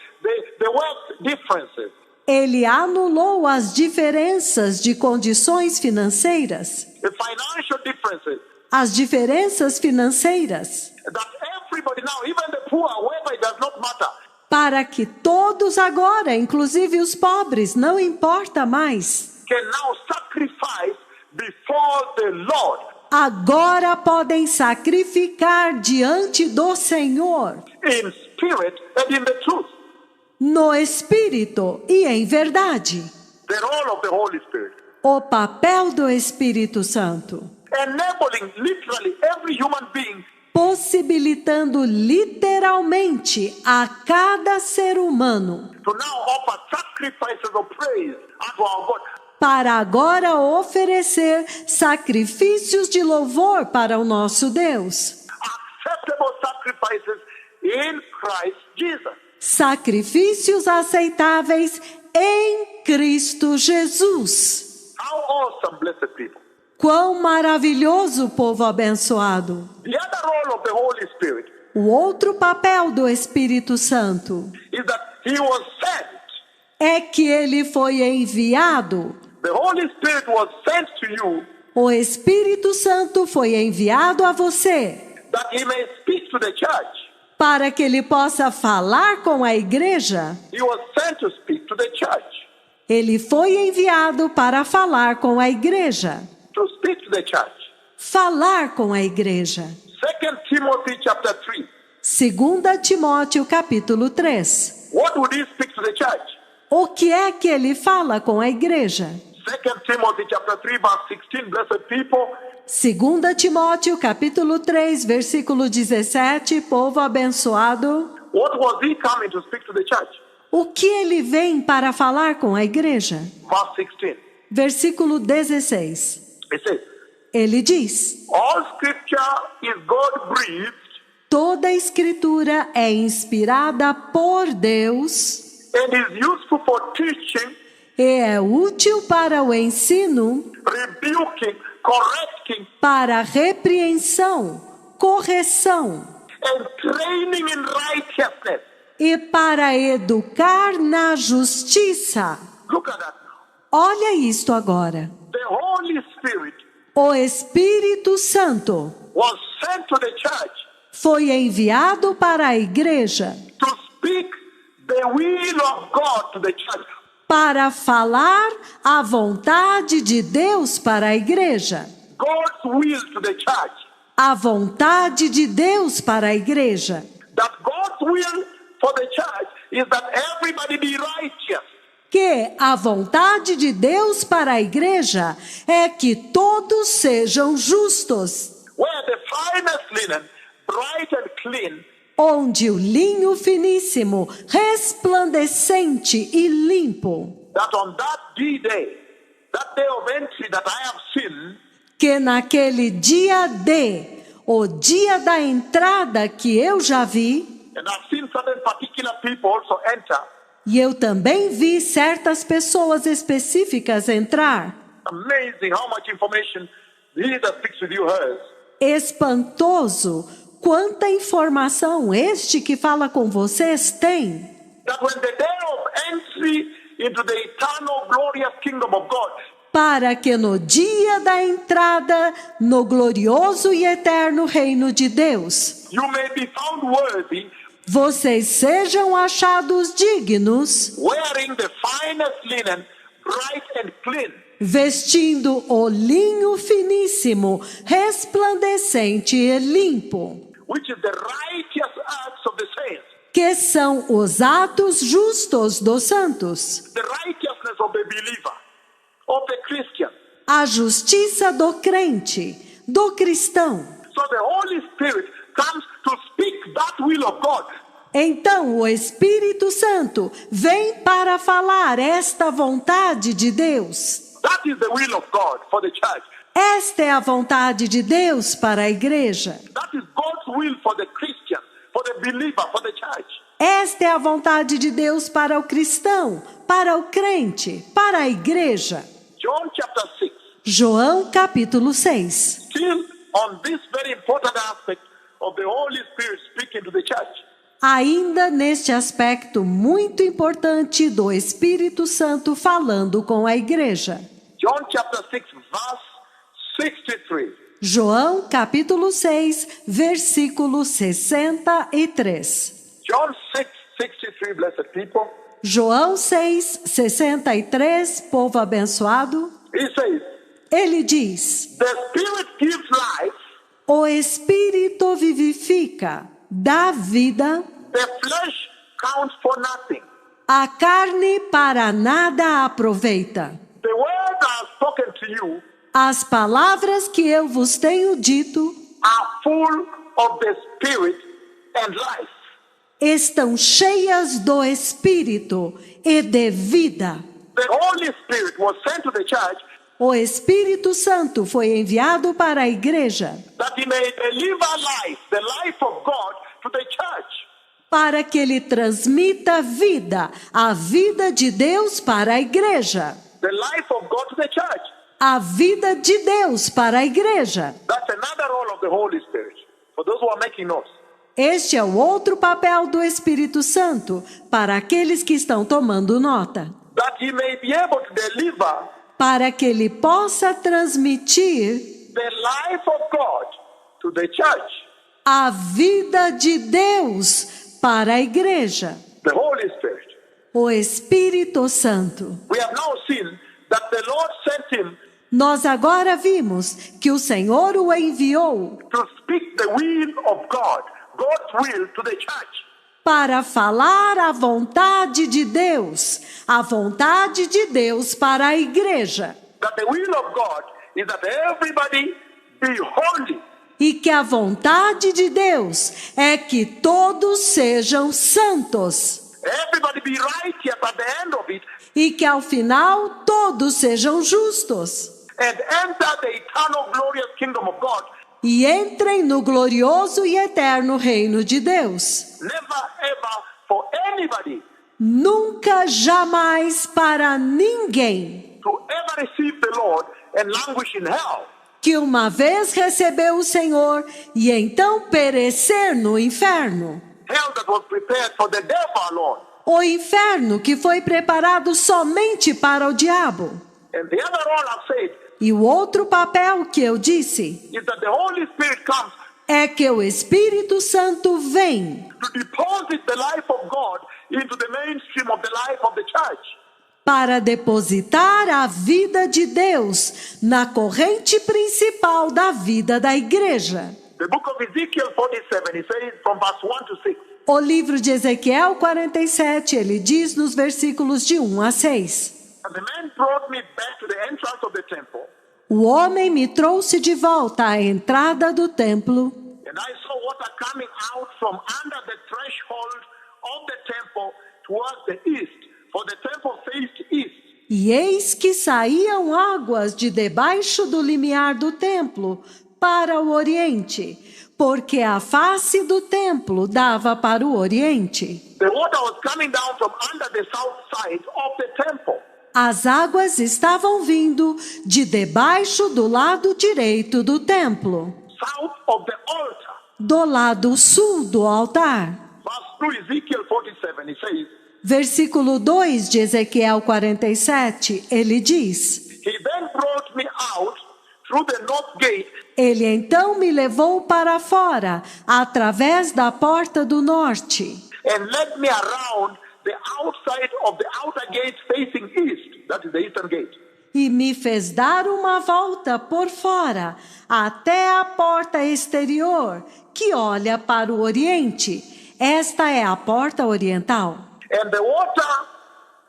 the wealth differences. Ele anulou as diferenças de condições financeiras, The financial differences as diferenças financeiras, that everybody now, even the poor, whoever, it does not matter, para que todos agora, inclusive os pobres, não importa mais, can now sacrifice before the Lord agora podem sacrificar diante do Senhor, in Spirit and in the truth. no Espírito e em verdade. The role of the Holy Spirit. O papel do Espírito Santo, Enabling literally every human being possibilitando literalmente a cada ser humano to now offer sacrifices of praise unto our God. para agora oferecer sacrifícios de louvor para o nosso Deus. Acceptable sacrifices in Christ Jesus. Sacrifícios aceitáveis em Cristo Jesus. How awesome, blessed people. Quão maravilhoso, povo abençoado! The other role of the Holy Spirit O outro papel do Espírito Santo is that he was sent. é que ele foi enviado. The Holy Spirit was sent to you O Espírito Santo foi enviado a você that he may speak to the church. para que ele possa falar com a igreja. He was sent to speak to the church. Ele foi enviado para falar com a igreja. To speak to the church. Falar com a igreja. 2 Timothy chapter 3. 2 Timóteo capítulo 3. What would he speak to the church? O que é que ele fala com a igreja? 2 Timothy chapter 3 verse 16, blessed people. 2 Timóteo capítulo 3, versículo 17, povo abençoado. What was he coming to speak to the church? O que ele vem para falar com a igreja? Verse 16. Versículo 16. It says, Ele diz: all scripture is God-breathed toda a escritura é inspirada por Deus and is useful for teaching, e é útil para o ensino, rebuking, correcting, para repreensão, correção and training in righteousness. e para educar na justiça. Look at that now. Olha isto agora. The Holy Spirit O Espírito Santo was sent to the church foi enviado para a igreja to speak the will of God to the church. para falar a vontade de Deus para a igreja. God's will to the church. A vontade de Deus para a igreja. That God's will for the church is that everybody be righteous. Que a vontade de Deus para a igreja é que todos sejam justos, Where the finest linen, bright and clean, onde o linho finíssimo, resplandecente e limpo, that on that day of entry that I have seen, que naquele dia o dia da entrada que eu já vi, and I've seen certain particular people also enter, e eu também vi certas pessoas específicas entrar. amazing how much information he that speaks with you has. Espantoso quanta informação este que fala com vocês tem. That when the day of entry into the eternal glorious kingdom of God, Para que no dia da entrada no glorioso e eterno reino de Deus, you may be found worthy, vocês sejam achados dignos, wearing the finest linen, bright and clean, vestindo o linho finíssimo, resplandecente e limpo, which is the righteous acts of the saints, que são os atos justos dos santos, the righteousness of the believer, of the Christian. a justiça do crente, do cristão. So the Holy Spirit comes to speak that will of God. Então o Espírito Santo vem para falar esta vontade de Deus. That is the will of God for the church. Esta é a vontade de Deus para a igreja. That is God's will for the Christian, for the believer, for the church. Esta é a vontade de Deus para o cristão, para o crente, para a igreja. John chapter 6, João capítulo 6. still on this very important aspect of the Holy Spirit speaking to the church. Ainda neste aspecto muito importante do Espírito Santo falando com a igreja. John chapter 6, verse 63. João capítulo 6, versículo 63. John 6, 63, blessed people. João 6, 63, povo abençoado. He says, Ele diz: the Spirit gives life, o Espírito vivifica, dá vida, the flesh counts for nothing. A carne para nada aproveita. The words I have spoken to you As palavras que eu vos tenho dito are full of the Spirit and life. estão cheias do Espírito e de vida. The Holy Spirit was sent to the church O Espírito Santo foi enviado para a igreja that he may deliver life, the life of God, to the church. para que ele transmita vida, a vida de Deus para a igreja. The life of God to the church. A vida de Deus para a igreja. That's another role of the Holy Spirit. For those who are making notes. Este é o outro papel do Espírito Santo para aqueles que estão tomando nota. That he may be able to deliver Para que ele possa transmitir the life of God to the church. a vida de Deus para a igreja. The Holy Spirit. O Espírito Santo. We have now seen that the Lord sent him Nós agora vimos que o Senhor o enviou to speak the will of God, God's will to the church. para falar a vontade de Deus, a vontade de Deus para a igreja. That the will of God is that everybody be holy. E que a vontade de Deus é que todos sejam santos. Everybody be righteous at the end of it E que ao final todos sejam justos. and enter the eternal glorious kingdom of God. E entrem no glorioso e eterno reino de Deus. Never ever for anybody Nunca, jamais para ninguém to ever receive the Lord and languish in hell. que uma vez recebeu o Senhor e então perecer no inferno. Hell that was prepared for the devil alone. O inferno que foi preparado somente para o diabo. And the other role I've said E o outro papel que eu disse is that the Holy Spirit comes é que o Espírito Santo vem to deposit the life of God into the mainstream of the life of the church. para depositar a vida de Deus na corrente principal da vida da igreja. The book of Ezekiel 47, it says from verse 1 to 6. O livro de Ezequiel 47, ele diz nos versículos de 1 a 6. And the man brought me back to the entrance of the temple, O homem me trouxe de volta à entrada do templo, and I saw water coming out from under the threshold of the temple towards the east, for the temple faced east. e eis que saíam águas de debaixo do limiar do templo para o oriente, porque a face do templo dava para o oriente. The water was coming down from under the south side of the temple. As águas estavam vindo de debaixo do lado direito do templo, South of the altar. do lado sul do altar. Verse 2, Ezekiel 47, it says, Versículo 2 de Ezequiel 47, ele diz: he then brought me out through the north gate Ele então me levou para fora, através da porta do norte, and led me around the outside of the outer gate facing east. That is the eastern gate. e me fez dar uma volta por fora, até a porta exterior, que olha para o oriente. Esta é a porta oriental. And the water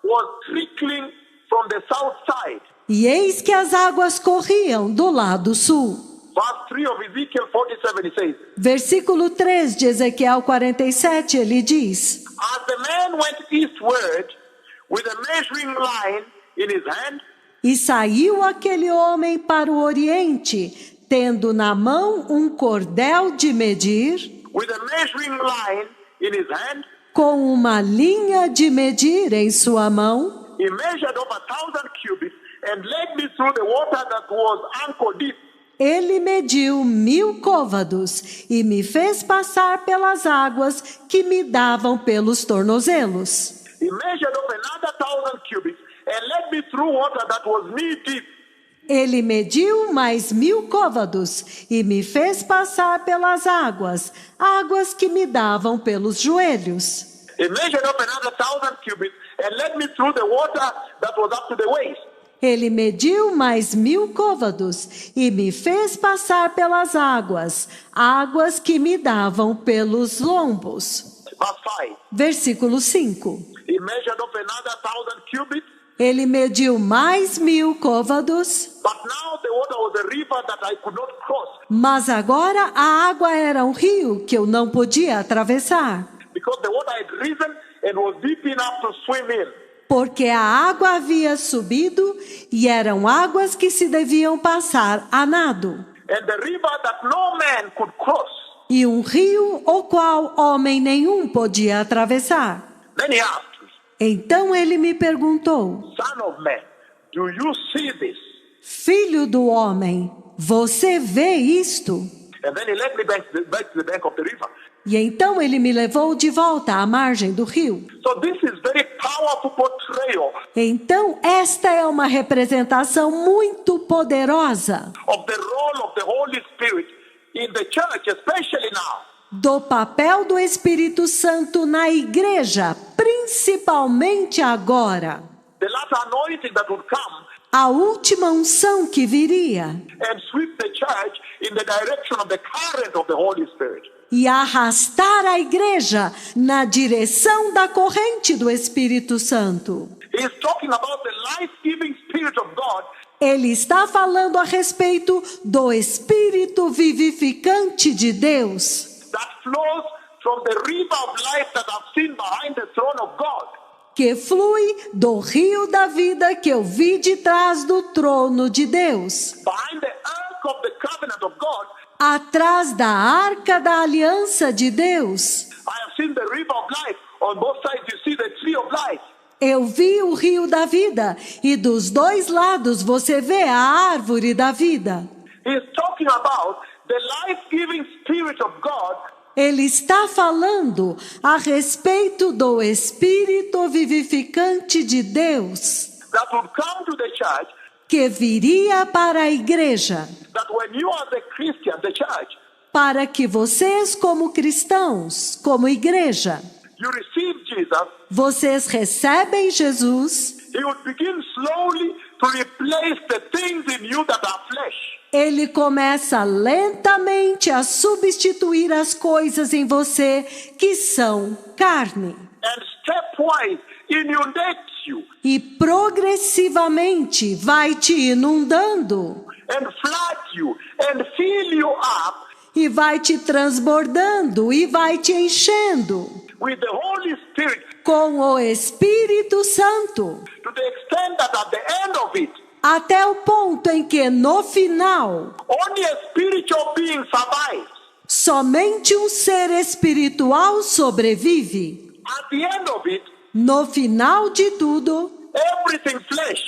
was trickling from the south side. E eis que as águas corriam do lado sul. Verse 3 of Ezekiel 47, it says, Versículo 3 de Ezequiel 47, ele diz: as the man went eastward with a measuring line in his hand, E saiu aquele homem para o oriente, tendo na mão um cordel de medir, with a measuring line in his hand, com uma linha de medir em sua mão, he measured over 1,000 cubits and led me through the water that was ankle deep. ele mediu 1000 côvados e me fez passar pelas águas que me davam pelos tornozelos. He measured over another 1,000 cubits and led me through water that was knee deep. Ele mediu mais 1000 côvados e me fez passar pelas águas, águas que me davam pelos joelhos. He measured up another 1,000 cubits and led me through the water that was up to the waist. Ele mediu mais 1000 côvados e me fez passar pelas águas, águas que me davam pelos lombos. Verse 5. Versículo 5. He measured up another 1,000 cubits, Ele mediu mais 1.000 côvados, but now the water was a river that I could not cross, mas agora a água era um rio que eu não podia atravessar, because the water had risen and was deep enough to swim in. porque a água havia subido e eram águas que se deviam passar a nado, And the river that no man could cross. e um rio o qual homem nenhum podia atravessar. Then he asked, Então ele me perguntou: Son of man, do you see this? Filho do homem, você vê isto? And then he led me back to the bank of the river. E então ele me levou de volta à margem do rio. So this is very powerful portrayal Então esta é uma representação muito poderosa of the role of the Holy Spirit in the church, especially now. do papel do Espírito Santo na igreja, principalmente agora. The latter anointing that would come A última unção que viria and sweep the church in the direction of the current of the Holy Spirit. e arrastar a igreja na direção da corrente do Espírito Santo. He's talking about the life-giving Spirit of God Ele está falando a respeito do Espírito vivificante de Deus, that flows from the river of life that I've seen behind the throne of God. que flui do rio da vida que eu vi de trás do trono de Deus, Behind the ark of the covenant of God, atrás da arca da aliança de Deus. I have seen the river of life. On both sides you see the tree of life. Eu vi o rio da vida e dos dois lados você vê a árvore da vida. He's talking about the life-giving Spirit of God Ele está falando a respeito do Espírito vivificante de Deus, that would come to the church, que viria para a igreja, that when you are the Christian, the church, para que vocês, como cristãos, como igreja, you receive Jesus, vocês recebem Jesus, he would begin slowly to replace the things in you that are flesh. ele começa lentamente a substituir as coisas em você que são carne. And stepwise inundates you E progressivamente vai te inundando and flood you and fill you up e vai te transbordando e vai te enchendo with the Holy Spirit com o Espírito Santo, to the extent that at the end of it, até o ponto em que no final only a spiritual being survives. somente um ser espiritual sobrevive. At the end of it, No final de tudo, everything flesh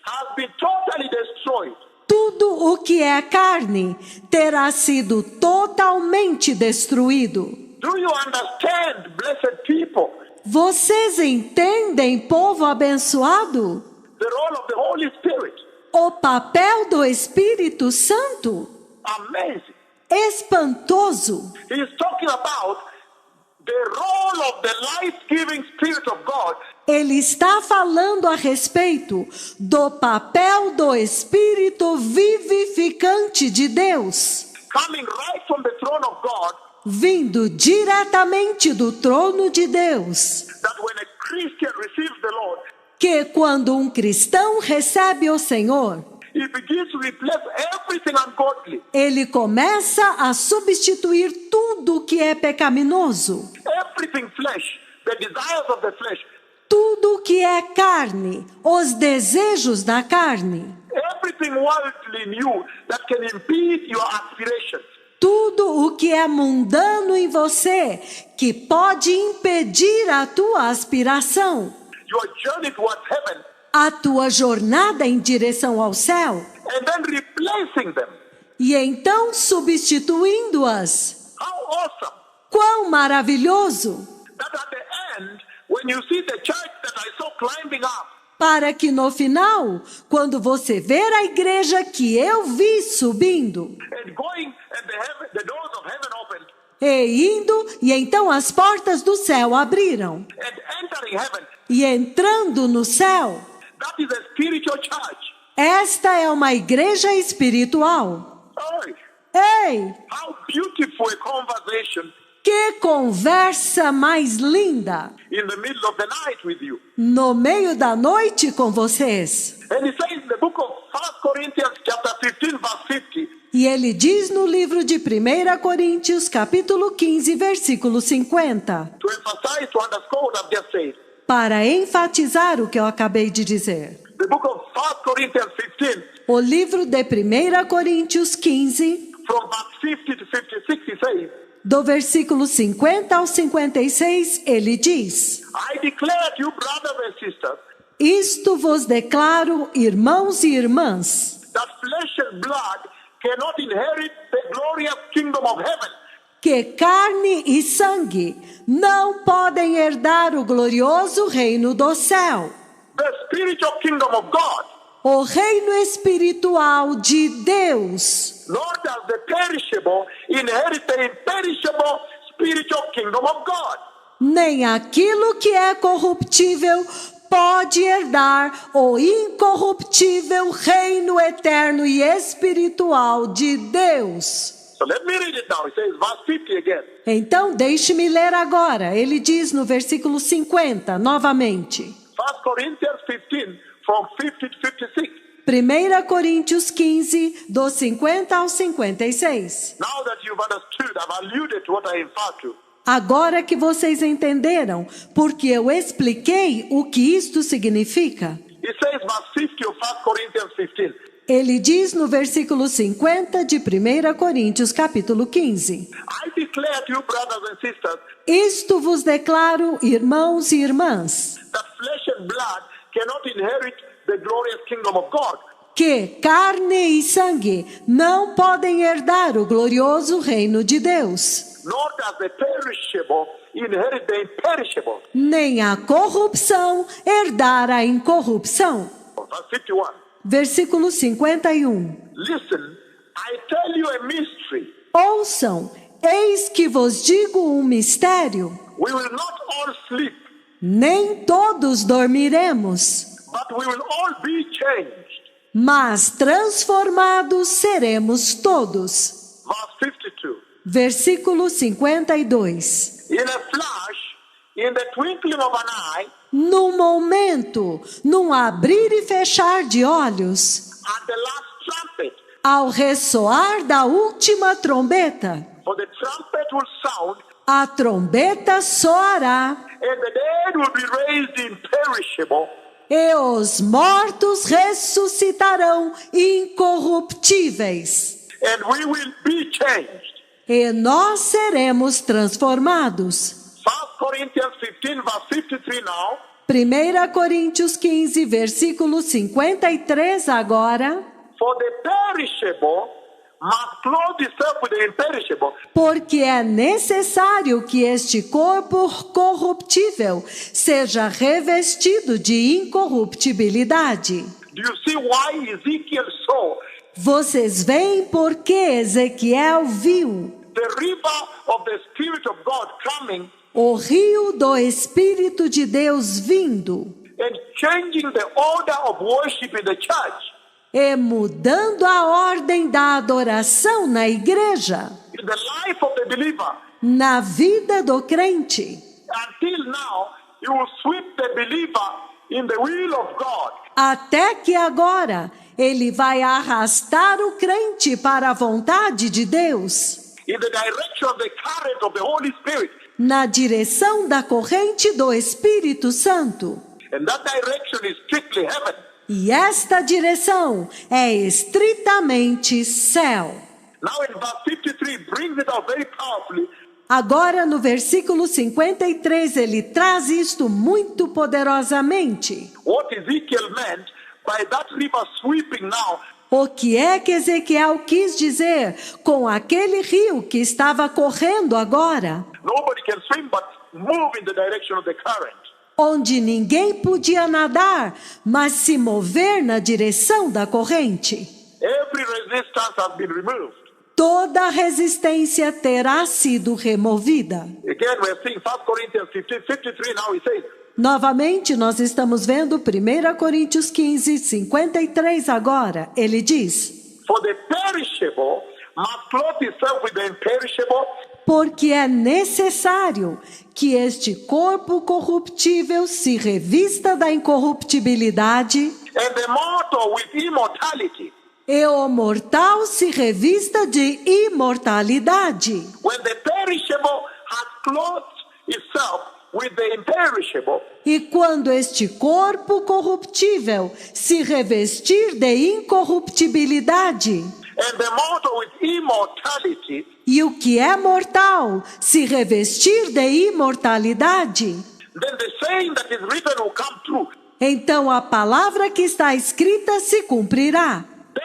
has been totally destroyed. tudo o que é carne terá sido totalmente destruído. Do you understand, blessed people, Vocês entendem, povo abençoado, the role of the Holy Spirit? o papel do Espírito Santo? Amazing. Espantoso. He is talking about the role of the life-giving Spirit of God Ele está falando a respeito do papel do Espírito vivificante de Deus, coming right from the throne of God, vindo diretamente do trono de Deus, that when a Christian receives the Lord, que quando um cristão recebe o Senhor, he begins to replace everything ungodly, ele começa a substituir tudo que é pecaminoso, everything flesh, the desires of the flesh, tudo que é carne, os desejos da carne, everything worldly in you that can impede your aspirations. tudo o que é mundano em você, que pode impedir a tua aspiração, Your journey towards heaven, a tua jornada em direção ao céu, and then replacing them. e então substituindo-as. How awesome Quão maravilhoso! that at the end, when you see the church that I saw climbing up, Para que no final, quando você ver a igreja que eu vi subindo, and going, and the doors of heaven opened, e indo, e então as portas do céu abriram, and entering heaven, e entrando no céu, that is a spiritual church. esta é uma igreja espiritual. Oh, Ei, how beautiful a conversation Que conversa mais linda! in the middle of the night with you. No meio da noite com vocês. And he says in the book of 1 Corinthians chapter 15 verse 50, E ele diz no livro de 1 Coríntios, capítulo 15, versículo 50, to emphasize, to underscore what I've just said. para enfatizar o que eu acabei de dizer. The book of 1 Corinthians 15, O livro de 1 Coríntios 15, from verse 50 to 56, he says, do versículo 50 ao 56, ele diz: I declare to you, brothers and sisters, Isto vos declaro, irmãos e irmãs, that flesh and blood cannot inherit the glorious kingdom of heaven, que carne e sangue não podem herdar o glorioso reino do céu, the spiritual kingdom of God, o reino espiritual de Deus. nor does the perishable inherit the imperishable spiritual kingdom of God. Nem aquilo que é corruptível pode herdar o incorruptível reino eterno e espiritual de Deus. So let me read it now. It says, verse 50 again. Então, deixe-me ler agora. Ele diz no versículo 50, novamente. 1 Corinthians 15, from 50 to 56. 1 Coríntios 15, do 50 ao 56. Now that you've understood, I've alluded to what I inferred to. Agora que vocês entenderam, porque eu expliquei o que isto significa. It says, verse 50 of 1 Corinthians 15. Ele diz no versículo 50 de 1 Coríntios, capítulo 15. I declare to you, brothers and sisters, Isto vos declaro, irmãos e irmãs, that flesh and blood cannot inherit the glorious kingdom of God, que carne e sangue não podem herdar o glorioso reino de Deus, nor does the perishable inherit the imperishable. nem a corrupção herdar a incorrupção. Verse 51. Versículo 51. Listen, I tell you a mystery. Ouçam, eis que vos digo um mistério. We will not all sleep, Nem todos dormiremos, but we will all be changed. mas transformados seremos todos. Verse 52. Versículo 52. In a flash, in the twinkling of an eye, Num momento, num abrir e fechar de olhos, at the last trumpet, ao ressoar da última trombeta, for the trumpet will sound, a trombeta soará and the dead will be raised imperishable, e os mortos ressuscitarão incorruptíveis, and we will be changed. e nós seremos transformados. 1 Corinthians 15, verse 53 now. 1 Coríntios 15, versículo 53 agora. For the perishable must clothe itself with the imperishable, Porque é necessário que este corpo corruptível seja revestido de incorruptibilidade. Do you see why Ezekiel saw Vocês veem por que Ezequiel viu the river of the Spirit of God coming o rio do Espírito de Deus vindo and changing the order of worship in the church? e mudando a ordem da adoração na igreja, In the life of the believer, na vida do crente. until now, you will sweep the believer in the will of God. Até que agora ele vai arrastar o crente para a vontade de Deus, In the direction of the current of the Holy Spirit. na direção da corrente do Espírito Santo. And that direction is strictly heaven. E esta direção é estritamente céu. Now in verse 53, brings it out very powerfully. Agora no versículo 53 ele traz isto muito poderosamente. What Ezekiel meant by that river sweeping now. O que é que Ezequiel quis dizer com aquele rio que estava correndo agora, Nobody can swim but move in the direction of the current. onde ninguém podia nadar, mas se mover na direção da corrente? Every resistance has been removed. Toda resistência terá sido removida. Again, we're seeing 1 Corinthians 15, 53 now. He says, Novamente, nós estamos vendo 1 Coríntios 15, 53 agora. Ele diz: for the perishable must clothe itself with the imperishable, porque é necessário que este corpo corruptível se revista da incorruptibilidade and the mortal with immortality. e o mortal se revista de imortalidade. When the perishable has clothed itself with the imperishable, E quando este corpo corruptível se revestir de incorruptibilidade, and the mortal with immortality, e o que é mortal se revestir de imortalidade, then the saying that is written will come true. então a palavra que está escrita se cumprirá. Death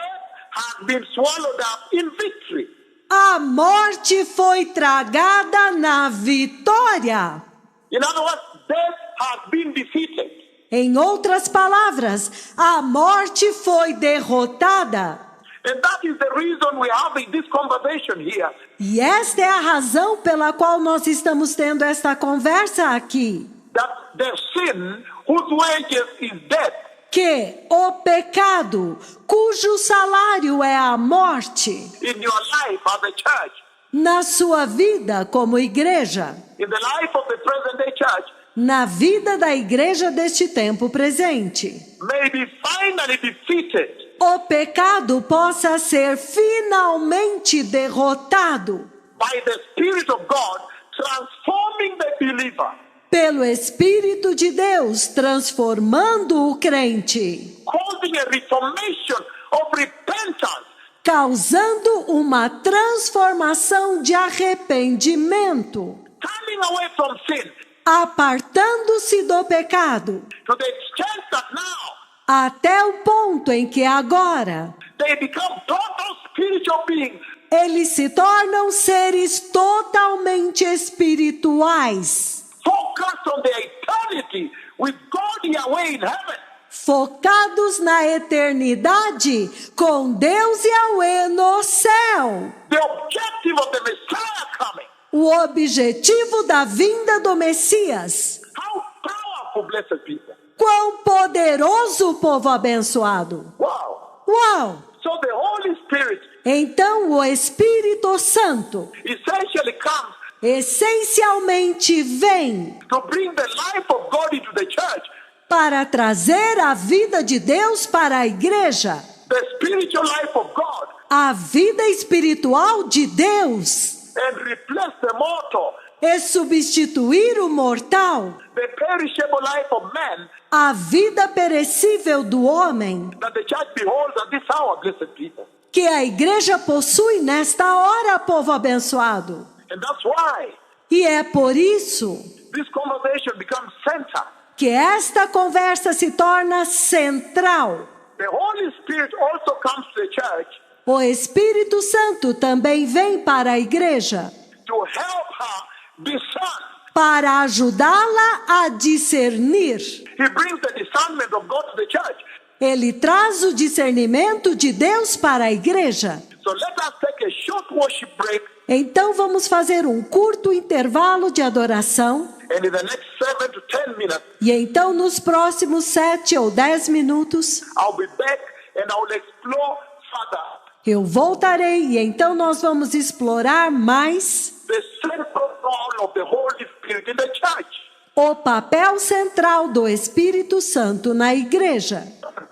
has been swallowed up in victory. A morte foi tragada na vitória. In other words, death has been defeated. Em outras palavras, a morte foi derrotada. And that is the reason we're having this conversation here. E esta é a razão pela qual nós estamos tendo esta conversa aqui. That the sin whose wages is death Que o pecado, cujo salário é a morte, in your life as a church, na sua vida como igreja, in the life of the present day church, na vida da igreja deste tempo presente, may be finally defeated o pecado possa ser finalmente derrotado by the Spirit of God transforming the believer, pelo Espírito de Deus, transformando o crente, causing a reformation of repentance, causando uma transformação de arrependimento, turning away from sin apartando-se do pecado, to the extent that now até o ponto em que agora they become total spiritual beings, eles se tornam seres totalmente espirituais, focused on the eternity with God Yahweh in heaven. focados na eternidade com Deus Yahweh no céu. The objective of the Messiah coming. O objetivo da vinda do Messias. How powerful, blessed people. Quão poderoso, povo abençoado. Wow. Uau! So the Holy Spirit Então o Espírito Santo essentially comes essencialmente vem to bring the life of God into the church, para trazer a vida de Deus para a igreja, the spiritual life of God, a vida espiritual de Deus, and replace the mortal, e substituir o mortal, the perishable life of man a vida perecível do homem, that the church beholds at this hour, blessed people. que a igreja possui nesta hora, povo abençoado. And that's why E é por isso this conversation becomes center. que esta conversa se torna central. The Holy Spirit also comes to the church O Espírito Santo também vem para a igreja to help her discern. para ajudá-la a discernir. He brings the discernment of God to the church. Ele traz o discernimento de Deus para a igreja. So let us take a short worship break, Então vamos fazer um curto intervalo de adoração. and in the next 7 to 10 minutes, E então nos próximos 7 ou 10 minutos I'll be back and I will explore further eu voltarei e então nós vamos explorar mais the central role of the Holy Spirit in the church. o papel central do Espírito Santo na igreja.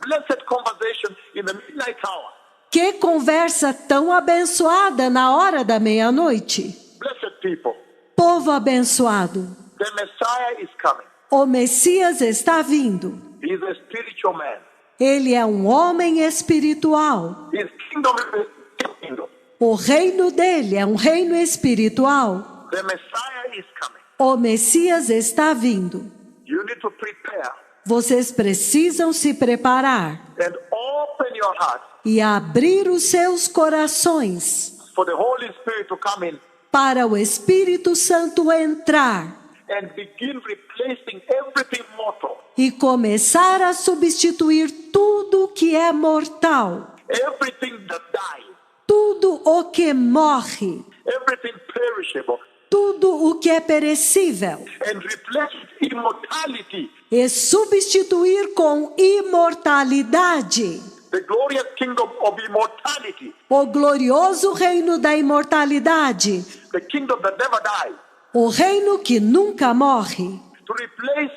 Blessed conversation in the midnight hour. Que conversa tão abençoada na hora da meia-noite. Blessed people, Povo abençoado, the Messiah is coming. o Messias está vindo. He is a spiritual man. Ele é um homem espiritual. His kingdom is a spiritual kingdom. O reino dele é um reino espiritual. The Messiah is coming. O Messias está vindo. You need to prepare Vocês precisam se preparar and open your heart e abrir os seus corações for the Holy Spirit to come in para o Espírito Santo entrar and begin replacing everything mortal, e começar a substituir tudo que é mortal, everything that dies, tudo o que morre, everything perishable, tudo o que é perecível, and replace with immortality, e substituir com imortalidade, the glorious kingdom of immortality, o glorioso reino da imortalidade, the kingdom that never dies, o reino que nunca morre, to replace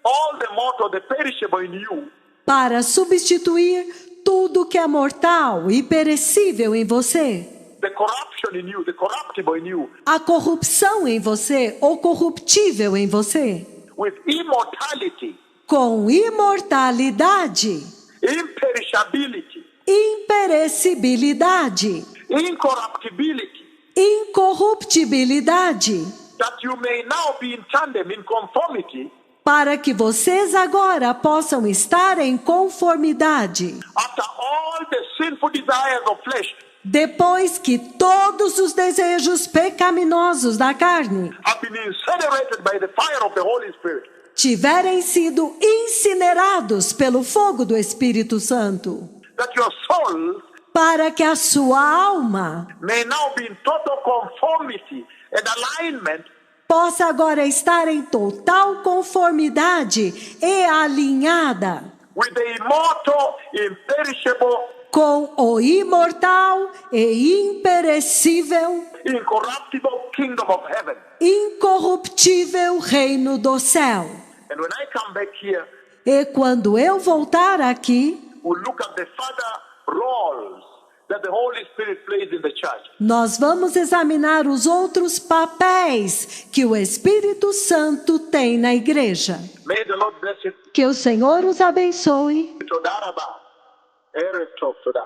all the mortal, the perishable in you, para substituir tudo que é mortal e perecível em você, the corruption in you, the corruptible in you, a corrupção em você, o corruptível em você, with immortality, com imortalidade, imperishability, imperecibilidade, incorruptibility, incorruptibilidade, that you may now be in tandem, in conformity, para que vocês agora possam estar em conformidade, after all the sinful desires of flesh depois que todos os desejos pecaminosos da carne have been incinerated by the fire of the Holy Spirit, tiverem sido incinerados pelo fogo do Espírito Santo, that your soul para que a sua alma may now be in total conformity and alignment possa agora estar em total conformidade e alinhada with the immortal, imperishable, com o imortal e imperecível, incorruptible kingdom of heaven. incorruptível reino do céu. And when I come back here, E quando eu voltar aqui, we'll look at the further roles that the Holy Spirit plays in the church. nós vamos examinar os outros papéis que o Espírito Santo tem na igreja. May the Lord bless you. Que o Senhor os abençoe. Todaraba. Erev Tov Todah.